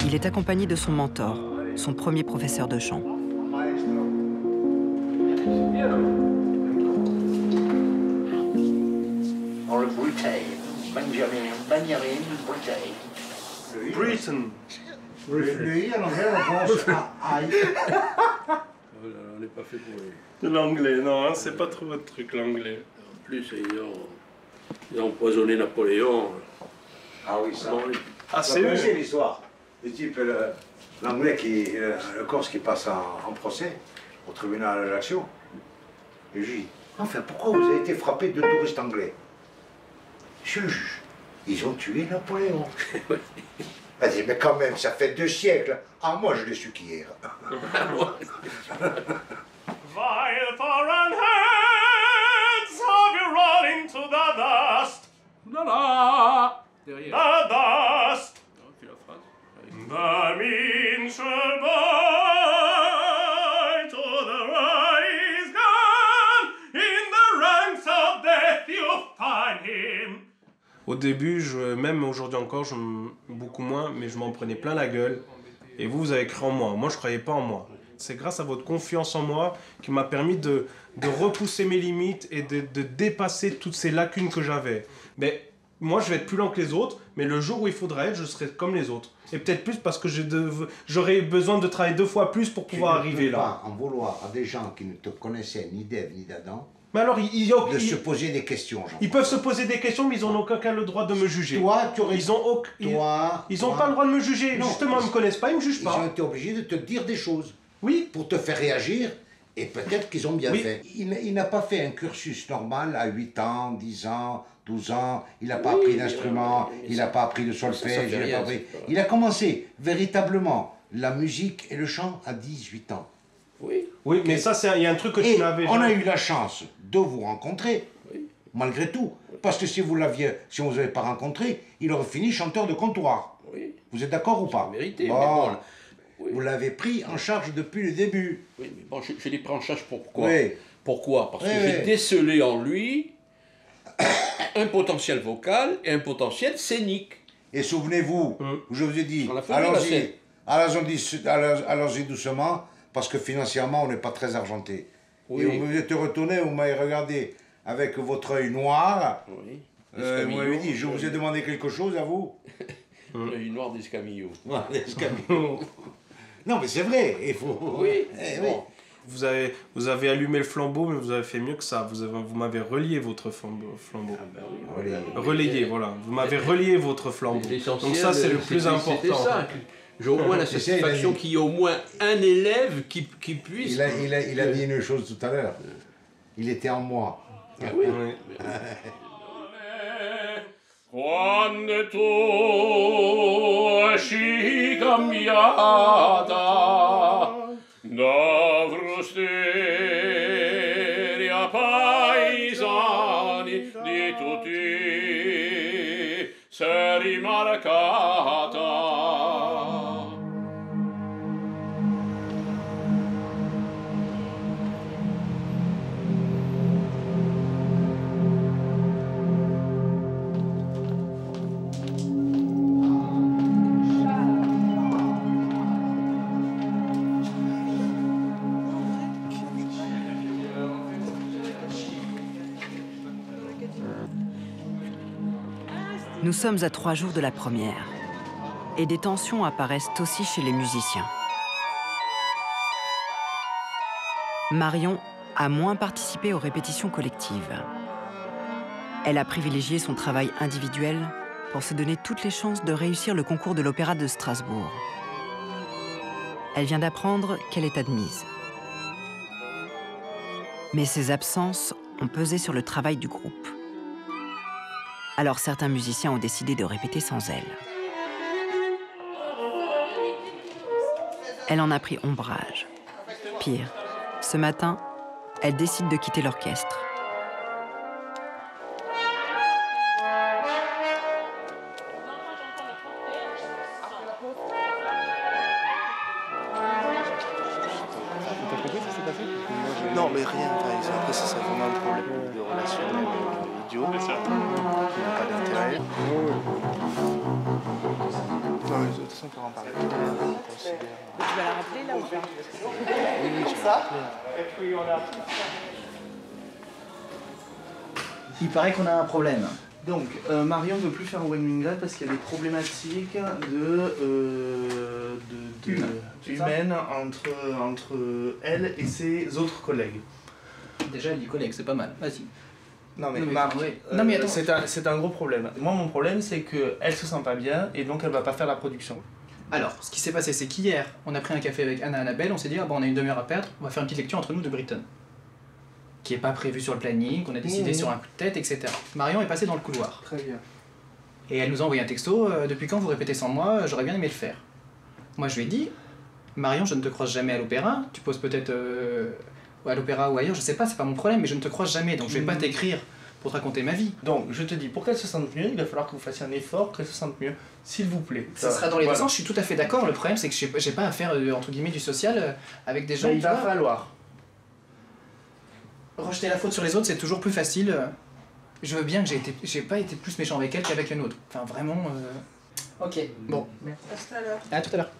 Il est accompagné de son mentor, son premier professeur de chant. Dans le Brutay, Benjamin Brutay. Britain. Lui, en anglais, on pense à I. On n'est pas fait pour lui. L'anglais, non, hein, c'est pas trop votre truc, l'anglais. En plus, ils ont empoisonné Napoléon. Ah oui, ça. Ah, c'est eux. C'est l'histoire. Le type, l'anglais, le Corse qui passe en procès au tribunal d'Ajaccio. Et je dis, enfin, pourquoi vous avez été frappé de touristes anglais? Monsieur le juge, ils ont tué Napoléon. Elle dit, mais quand même, ça fait 2 siècles. Ah, moi, je l'ai su qu'hier. Vile foreign hands have you rolling to the dust. Derrière. The dust. Non, puis la phrase. The mean shall boy to the rise gun. In the ranks of death you find him. Au début, même aujourd'hui encore, beaucoup moins, mais je m'en prenais plein la gueule. Et vous avez cru en moi. Moi, je ne croyais pas en moi. C'est grâce à votre confiance en moi qui m'a permis de repousser mes limites et de dépasser toutes ces lacunes que j'avais. Mais moi, je vais être plus lent que les autres, mais le jour où il faudra être, je serai comme les autres. Et peut-être plus parce que j'aurais besoin de travailler 2 fois plus pour pouvoir arriver là. Tu ne peux pas en vouloir à des gens qui ne te connaissaient ni d'Ève ni d'Adam. Mais alors, se poser des questions. Ils peuvent se poser des questions, mais ils n'ont aucun le droit de me juger. Toi, tu aurais... Ils n'ont pas le droit de me juger. Non, justement, ils ne me connaissent pas, ils ne me jugent pas. Ils ont été obligés de te dire des choses. Oui. Pour te faire réagir, et peut-être qu'ils ont bien fait. Il n'a pas fait un cursus normal à 8 ans, 10 ans, 12 ans. Il n'a pas appris d'instrument, il n'a pas appris de solfège. Il a commencé véritablement la musique et le chant à 18 ans. Oui, mais ça, il y a un truc que tu n'avais jamais. On a eu la chance de vous rencontrer, malgré tout. Parce que si vous n'avez pas rencontré, il aurait fini chanteur de comptoir. Vous êtes d'accord ou pas? Mérité, bon. Vous l'avez pris en charge depuis le début. Oui, mais bon, je l'ai pris en charge pourquoi? Pourquoi? Parce que j'ai décelé en lui un potentiel vocal et un potentiel scénique. Et souvenez-vous, je vous ai dit, allons-y doucement, parce que financièrement, on n'est pas très argenté. Et vous vous êtes retourné, vous m'avez regardé avec votre œil noir. Vous m'avez dit, je vous ai demandé quelque chose à vous. L'œil noir d'Escamillo. Non, mais c'est vrai, il faut... Oui. Vous avez allumé le flambeau, mais vous avez fait mieux que ça. Vous m'avez relié votre flambeau. Ah Relayé, voilà. Vous m'avez relié votre flambeau. Donc ça, c'est le plus important. J'ai au moins la satisfaction qu'il y ait au moins un élève qui puisse... Il a dit une chose tout à l'heure. Il était en moi. Ah oui. Quando tu esci cambiata da frusteri a paesani di tutti sei rimarcata. Nous sommes à 3 jours de la première. Et des tensions apparaissent aussi chez les musiciens. Marion a moins participé aux répétitions collectives. Elle a privilégié son travail individuel pour se donner toutes les chances de réussir le concours de l'Opéra de Strasbourg. Elle vient d'apprendre qu'elle est admise. Mais ses absences ont pesé sur le travail du groupe. Alors certains musiciens ont décidé de répéter sans elle. Elle en a pris ombrage. Pire, ce matin, elle décide de quitter l'orchestre. Non, mais rien. Après, ça, c'est vraiment un problème de relationnel idiot. Qui n'a pas d'intérêt. Non, mais de toute façon, on peut en parler. Tu vas la rappeler là ou pas? Oui, je vais la rappeler. Il paraît qu'on a un problème. Donc, Marion ne veut plus faire When Winged parce qu'il y a des problématiques humaines entre elle et ses autres collègues. Déjà, elle dit collègue, c'est pas mal. Vas-y. Non mais, Marc, non, mais c'est un gros problème. Moi, mon problème, c'est qu'elle se sent pas bien et donc elle va pas faire la production. Alors, ce qui s'est passé, c'est qu'hier, on a pris un café avec Anna et Annabelle, on s'est dit, ah bon, on a une demi-heure à perdre, on va faire une petite lecture entre nous de Britton. Qui est pas prévu sur le planning, qu'on a décidé sur un coup de tête, etc. Marion est passée dans le couloir. Très bien. Et elle nous a envoyé un texto, depuis quand vous répétez sans moi, j'aurais bien aimé le faire. Moi, je lui ai dit, Marion, je ne te croise jamais à l'opéra, tu poses peut-être à l'opéra ou ailleurs, je sais pas, c'est pas mon problème, mais je ne te croise jamais, donc je vais pas t'écrire pour te raconter ma vie. Donc, je te dis, pour qu'elle se sente mieux, il va falloir que vous fassiez un effort, qu'elle se sente mieux, s'il vous plaît. Ça sera dans les deux sens, je suis tout à fait d'accord, le problème c'est que j'ai pas à faire, entre guillemets, du social avec des gens... il va falloir. Rejeter la faute sur les autres, c'est toujours plus facile. Je veux bien que j'ai pas été plus méchant avec elle qu'avec une autre. Enfin, vraiment... Ok, bon. À tout à l'heure. À tout à l'heure.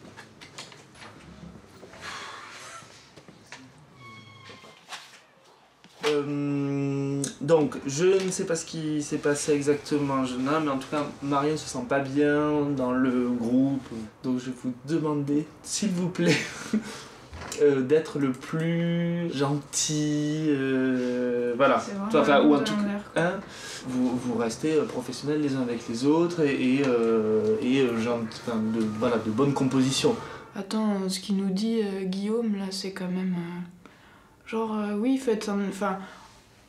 Donc, je ne sais pas ce qui s'est passé exactement, Jenna, mais en tout cas, Marion ne se sent pas bien dans le groupe. Donc, je vais vous demander, s'il vous plaît, d'être le plus gentil, voilà. Enfin, ou en tout cas, hein, vous restez professionnels les uns avec les autres et enfin, de bonne composition. Attends, ce qu'il nous dit Guillaume là, c'est quand même genre oui, faites un, enfin,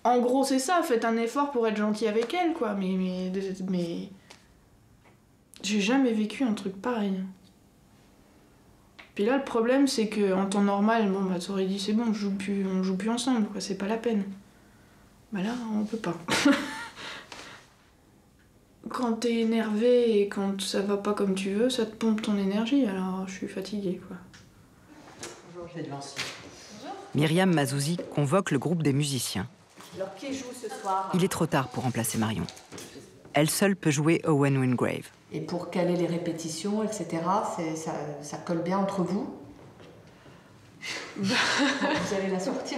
en gros c'est ça, faites un effort pour être gentil avec elle quoi. Mais j'ai jamais vécu un truc pareil. Puis là, le problème, c'est qu'en temps normal, bon, bah, t'aurais dit, c'est bon, on joue plus ensemble, quoi, c'est pas la peine. Bah là, on peut pas. Quand t'es énervé et quand ça va pas comme tu veux, ça te pompe ton énergie, alors je suis fatiguée, quoi. Bonjour, je vais de lancer. Myriam Mazouzi convoque le groupe des musiciens. Alors, qui joue ce soir? Il est trop tard pour remplacer Marion. Elle seule peut jouer Owen Wingrave. Et pour caler les répétitions, etc., ça colle bien entre vous? Vous allez la sortir.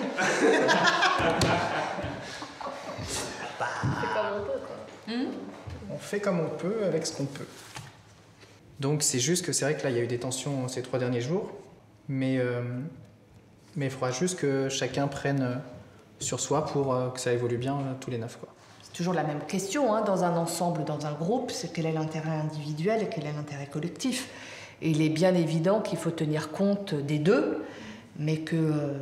On fait comme on peut avec ce qu'on peut. Donc c'est juste que c'est vrai que là il y a eu des tensions ces 3 derniers jours, mais il faudra juste que chacun prenne sur soi pour que ça évolue bien tous les 9 quoi. C'est toujours la même question, hein, dans un ensemble, dans un groupe, c'est quel est l'intérêt individuel et quel est l'intérêt collectif. Et il est bien évident qu'il faut tenir compte des deux, mais que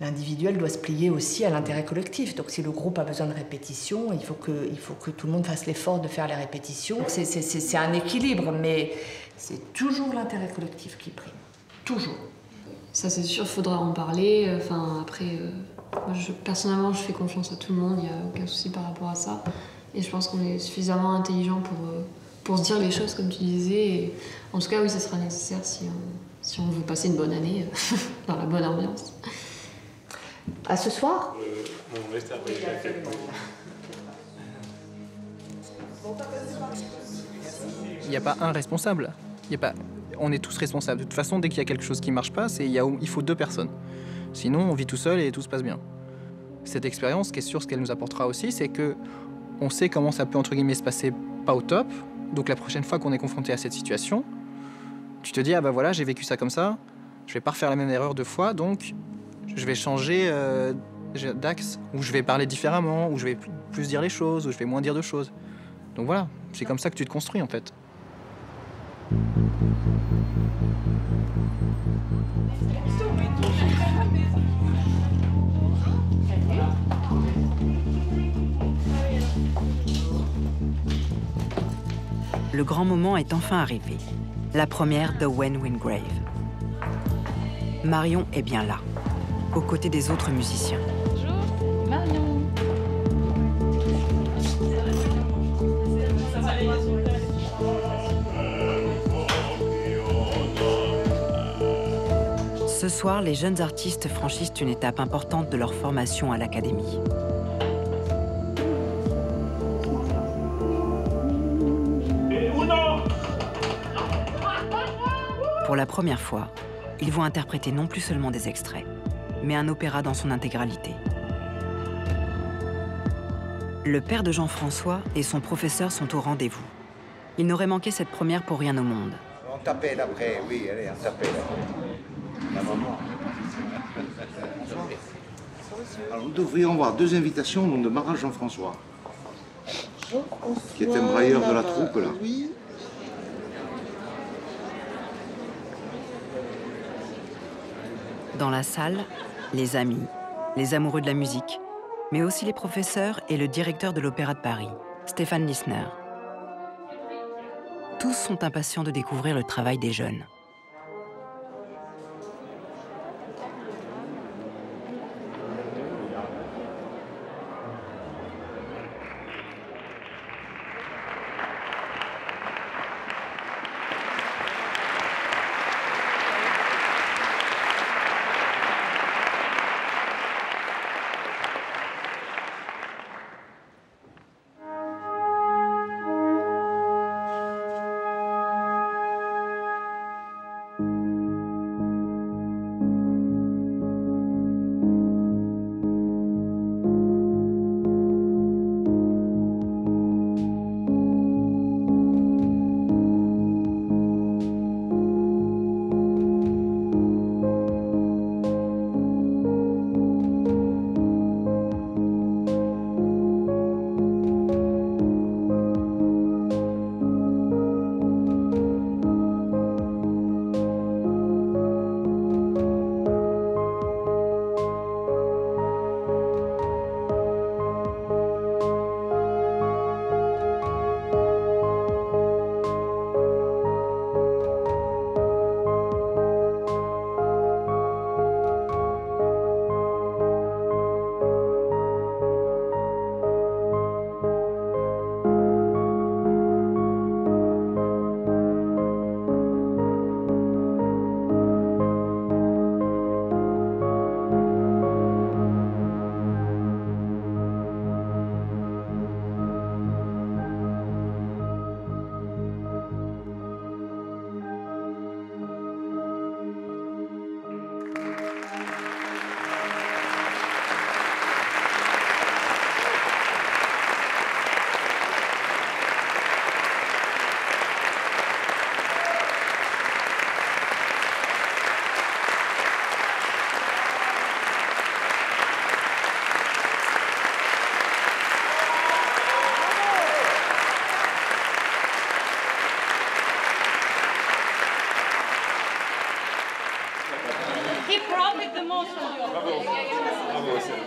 l'individuel doit se plier aussi à l'intérêt collectif. Donc si le groupe a besoin de répétitions, il faut que tout le monde fasse l'effort de faire les répétitions. C'est un équilibre, mais c'est toujours l'intérêt collectif qui prime. Toujours. Ça c'est sûr, il faudra en parler. Enfin, après, moi, personnellement, je fais confiance à tout le monde, il n'y a aucun souci par rapport à ça. Et je pense qu'on est suffisamment intelligent pour se dire les choses, comme tu disais. Et en tout cas, oui, ça sera nécessaire si on veut passer une bonne année dans la bonne ambiance. À ce soir? Il n'y a pas un responsable. On est tous responsables. De toute façon, dès qu'il y a quelque chose qui ne marche pas, il faut 2 personnes. Sinon, on vit tout seul et tout se passe bien. Cette expérience, ce qui est sûr, ce qu'elle nous apportera aussi, c'est que on sait comment ça peut, entre guillemets, se passer pas au top. Donc la prochaine fois qu'on est confronté à cette situation, tu te dis, ah bah voilà, j'ai vécu ça comme ça, je vais pas refaire la même erreur 2 fois, donc je vais changer d'axe, ou je vais parler différemment, ou je vais plus dire les choses, ou je vais moins dire de choses. Donc voilà, c'est comme ça que tu te construis en fait. Le grand moment est enfin arrivé. La première de When Wingrave. Marion est bien là, aux côtés des autres musiciens. Bonjour, Marion. Ce soir, les jeunes artistes franchissent une étape importante de leur formation à l'Académie. Pour la première fois, ils vont interpréter non plus seulement des extraits, mais un opéra dans son intégralité. Le père de Jean-François et son professeur sont au rendez-vous. Ils n'auraient manqué cette première pour rien au monde. On t'appelle après, oui, allez, on t'appelle. La maman. Alors, nous devrions avoir 2 invitations au nom de Marin Jean-François, qui est un brailleur de la troupe, là. Oui. Dans la salle, les amis, les amoureux de la musique, mais aussi les professeurs et le directeur de l'Opéra de Paris, Stéphane Lissner. Tous sont impatients de découvrir le travail des jeunes.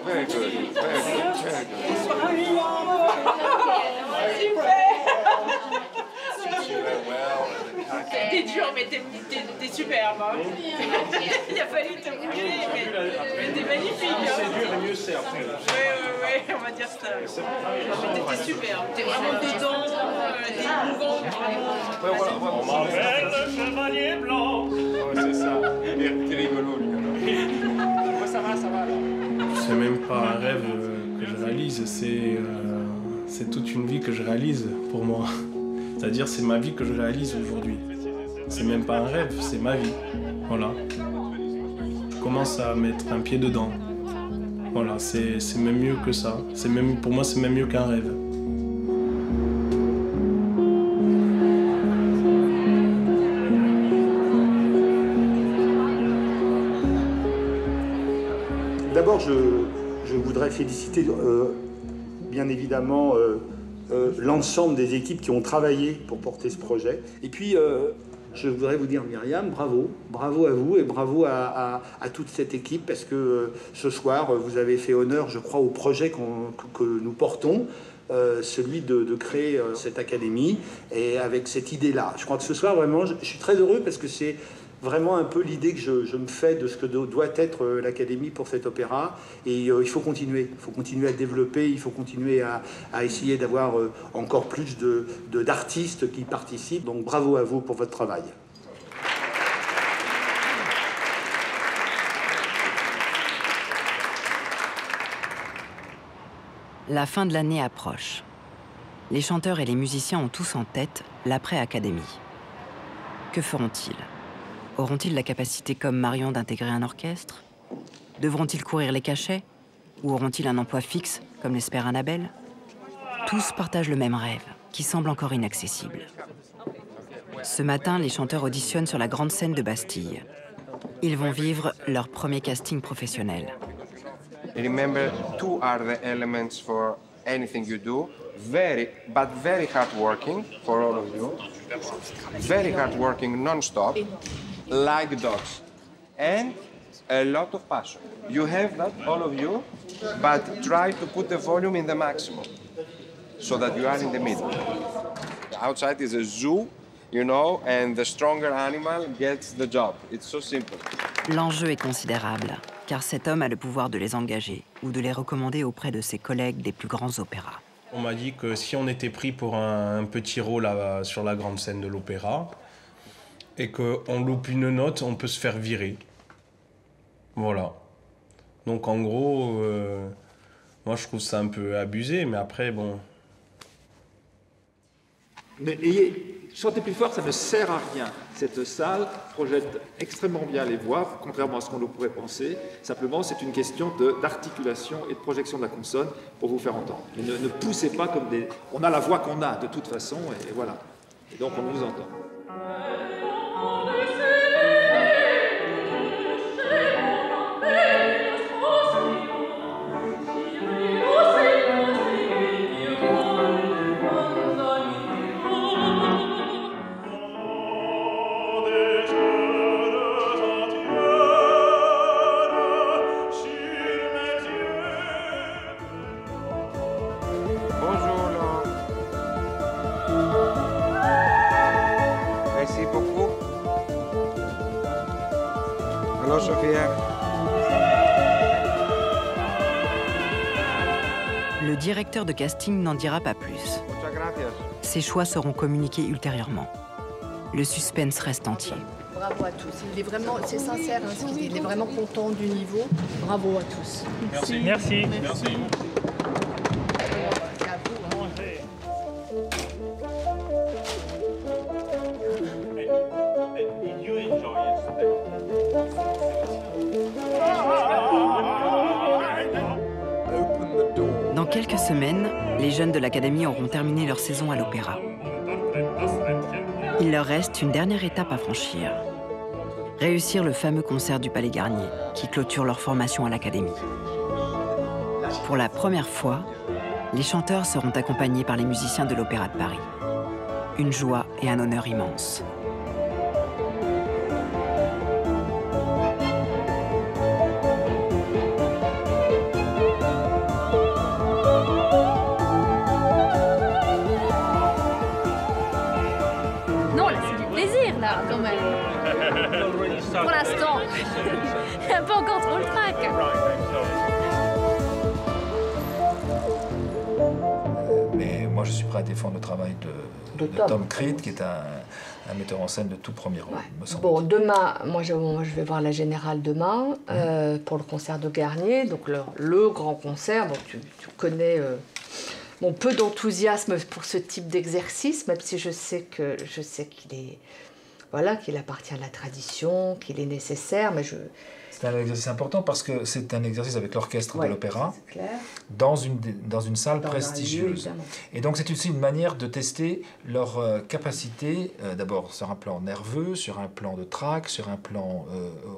Very good. Very good. Very T'es dur, mais t'es superbe. Hein. Il a fallu te bouger, mais t'es magnifique. C'est dur, mais mieux c'est après. Oui, on va dire ça. Mais t'es superbe. T'es vraiment dedans, t'es émouvante. On m'appelle le chevalier blanc. C'est ça. T'es rigolo, lui. Ça va alors. C'est même pas un rêve que je réalise, c'est toute une vie que je réalise pour moi. C'est-à-dire c'est ma vie que je réalise aujourd'hui. C'est même pas un rêve, c'est ma vie. Voilà. Je commence à mettre un pied dedans. Voilà, c'est même mieux que ça. Pour moi, c'est même mieux qu'un rêve. D'abord, je voudrais féliciter bien évidemment l'ensemble des équipes qui ont travaillé pour porter ce projet. Et puis, je voudrais vous dire, Myriam, bravo. Bravo à vous et bravo à toute cette équipe parce que ce soir, vous avez fait honneur, je crois, au projet que nous portons, celui de créer cette académie et avec cette idée-là. Je crois que ce soir, vraiment, je suis très heureux parce que c'est vraiment un peu l'idée que je me fais de ce que doit être l'Académie pour cet opéra. Et il faut continuer à développer, il faut continuer à essayer d'avoir encore plus d'artistes qui participent. Donc bravo à vous pour votre travail. La fin de l'année approche. Les chanteurs et les musiciens ont tous en tête l'après-académie. Que feront-ils ? Auront-ils la capacité, comme Marion, d'intégrer un orchestre? Devront-ils courir les cachets? Ou auront-ils un emploi fixe, comme l'espère Annabelle? Tous partagent le même rêve, qui semble encore inaccessible. Ce matin, les chanteurs auditionnent sur la grande scène de Bastille. Ils vont vivre leur premier casting professionnel. Remember, two are the elements for anything you do. Very hard working for all of you. Very hard working non-stop. Like dogs, and a lot of passion. You have that, all of you, but try to put the volume in the maximum so that you are in the middle. Outside is a zoo, you know, and the stronger animal gets the job. It's so simple. L'enjeu est considérable, car cet homme a le pouvoir de les engager ou de les recommander auprès de ses collègues des plus grands opéras. On m'a dit que si on était pris pour un petit rôle sur la grande scène de l'opéra, et qu'on loupe une note, on peut se faire virer. Voilà. Donc en gros, moi je trouve ça un peu abusé, mais après, bon... Mais chantez plus fort, ça ne sert à rien. Cette salle projette extrêmement bien les voix, contrairement à ce qu'on pourrait penser. Simplement, c'est une question d'articulation et de projection de la consonne pour vous faire entendre. Mais ne poussez pas comme des... On a la voix qu'on a de toute façon, et voilà. Et donc on vous entend. Le directeur de casting n'en dira pas plus. Ses choix seront communiqués ultérieurement. Le suspense reste entier. Bravo à tous. C'est sincère, hein, il est vraiment content du niveau. Bravo à tous. Merci. Merci. Merci. Dans quelques semaines, les jeunes de l'Académie auront terminé leur saison à l'opéra. Il leur reste une dernière étape à franchir. Réussir le fameux concert du Palais Garnier, qui clôture leur formation à l'Académie. Pour la première fois, les chanteurs seront accompagnés par les musiciens de l'Opéra de Paris. Une joie et un honneur immense. à défendre le travail de Tom Creed, qui est un metteur en scène de tout premier rôle, me semble. Bon, demain, moi je vais voir la Générale demain pour le concert de Garnier, donc le grand concert. Bon, tu connais mon peu d'enthousiasme pour ce type d'exercice, même si je sais qu'il est, voilà, qu'il appartient à la tradition, qu'il est nécessaire, mais c'est un exercice important parce que c'est un exercice avec l'orchestre de l'opéra dans une salle prestigieuse. Et donc c'est aussi une manière de tester leur capacité, d'abord sur un plan nerveux, sur un plan de trac, sur un plan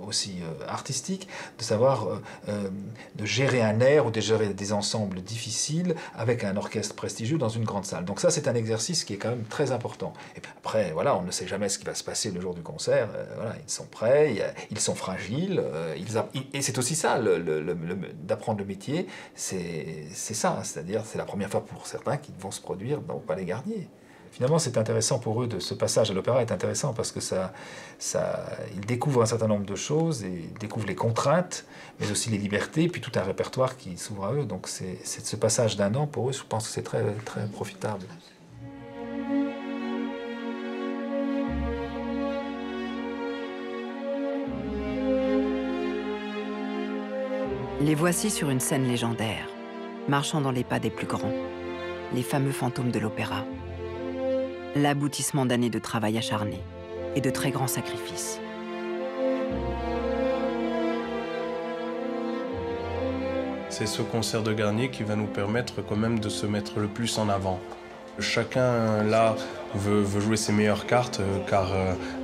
aussi artistique, de savoir de gérer un air ou de gérer des ensembles difficiles avec un orchestre prestigieux dans une grande salle. Donc ça c'est un exercice qui est quand même très important. Et puis après, voilà, on ne sait jamais ce qui va se passer le jour du concert. Voilà, ils sont prêts, ils sont fragiles. Et c'est aussi ça, d'apprendre le métier, c'est ça, c'est-à-dire c'est la première fois pour certains qu'ils vont se produire au Palais Garnier. Finalement, c'est intéressant pour eux, ce passage à l'opéra est intéressant parce que ils découvrent un certain nombre de choses, et ils découvrent les contraintes, mais aussi les libertés, puis tout un répertoire qui s'ouvre à eux. Donc c'est ce passage d'un an, pour eux, je pense que c'est très, très profitable. Les voici sur une scène légendaire, marchant dans les pas des plus grands, les fameux fantômes de l'opéra. L'aboutissement d'années de travail acharné et de très grands sacrifices. C'est ce concert de Garnier qui va nous permettre quand même de se mettre le plus en avant. Chacun là veut jouer ses meilleures cartes car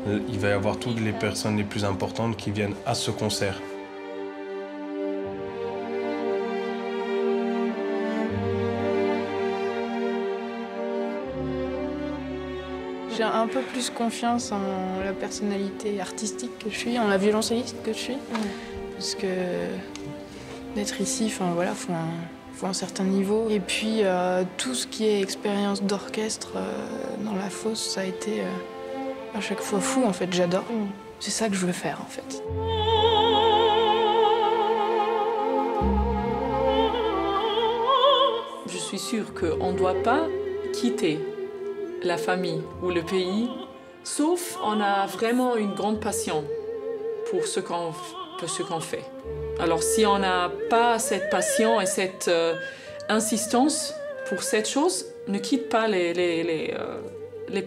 il va y avoir toutes les personnes les plus importantes qui viennent à ce concert. J'ai un peu plus confiance en la personnalité artistique que je suis, en la violoncelliste que je suis. Parce que d'être ici, enfin voilà, faut un certain niveau. Et puis tout ce qui est expérience d'orchestre dans la fosse, ça a été à chaque fois fou en fait, j'adore. C'est ça que je veux faire en fait. Je suis sûre qu'on ne doit pas quitter la famille ou le pays, sauf on a vraiment une grande passion pour ce qu'on fait. Alors si on n'a pas cette passion et cette insistance pour cette chose, ne quitte pas les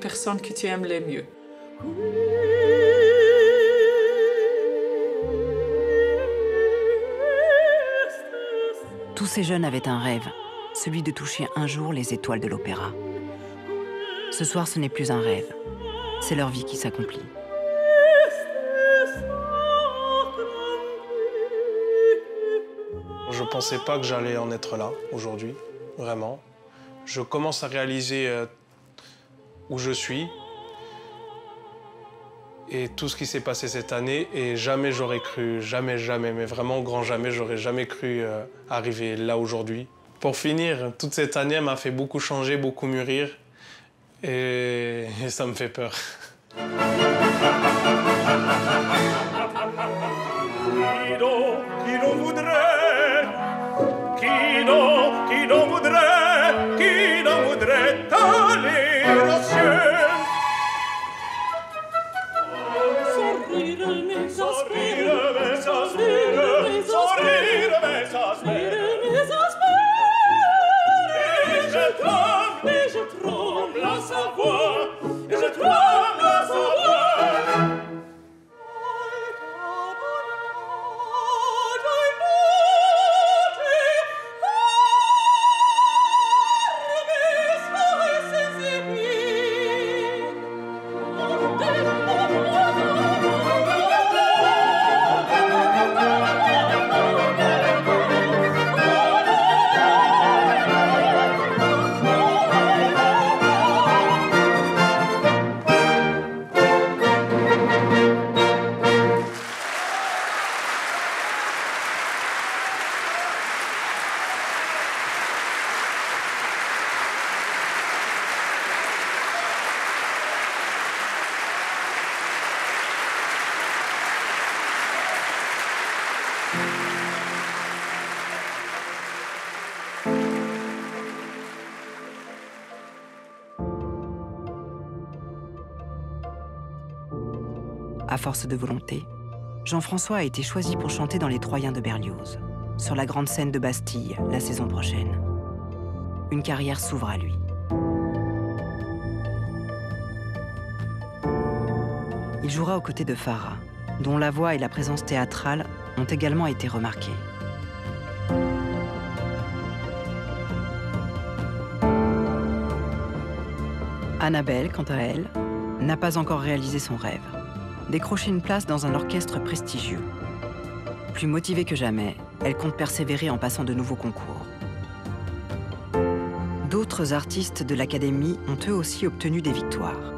personnes que tu aimes les mieux. Tous ces jeunes avaient un rêve, celui de toucher un jour les étoiles de l'opéra. Ce soir, ce n'est plus un rêve, c'est leur vie qui s'accomplit. Je ne pensais pas que j'allais en être là aujourd'hui, vraiment. Je commence à réaliser où je suis et tout ce qui s'est passé cette année, et jamais j'aurais cru, jamais, mais vraiment au grand jamais, j'aurais jamais cru arriver là aujourd'hui. Pour finir, toute cette année m'a fait beaucoup changer, beaucoup mûrir. Et ça me fait peur. Qui n'en voudrait, qui n'en voudrait aller au ciel. Sorrire mes aspères, et je tremble à savoir, et je tremble à savoir. à force de volonté, Jean-François a été choisi pour chanter dans Les Troyens de Berlioz, sur la grande scène de Bastille la saison prochaine. Une carrière s'ouvre à lui. Il jouera aux côtés de Farah, dont la voix et la présence théâtrale ont également été remarquées. Annabelle, quant à elle, n'a pas encore réalisé son rêve, décrocher une place dans un orchestre prestigieux. Plus motivée que jamais, elle compte persévérer en passant de nouveaux concours. D'autres artistes de l'Académie ont eux aussi obtenu des victoires.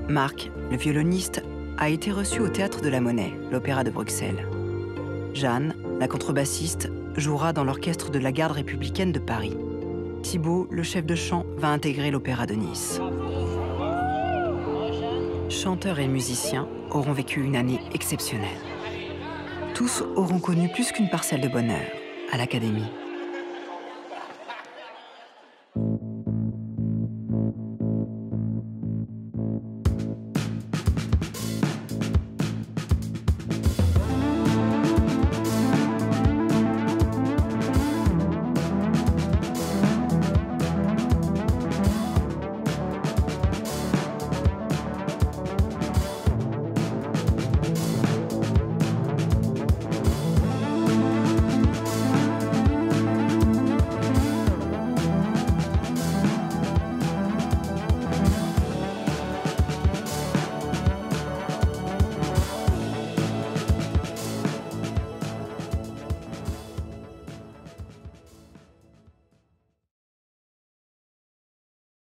Marc, le violoniste, a été reçu au Théâtre de la Monnaie, l'Opéra de Bruxelles. Jeanne, la contrebassiste, jouera dans l'orchestre de la Garde républicaine de Paris. Thibaut, le chef de chant, va intégrer l'Opéra de Nice. Chanteurs et musiciens auront vécu une année exceptionnelle. Tous auront connu plus qu'une parcelle de bonheur à l'Académie.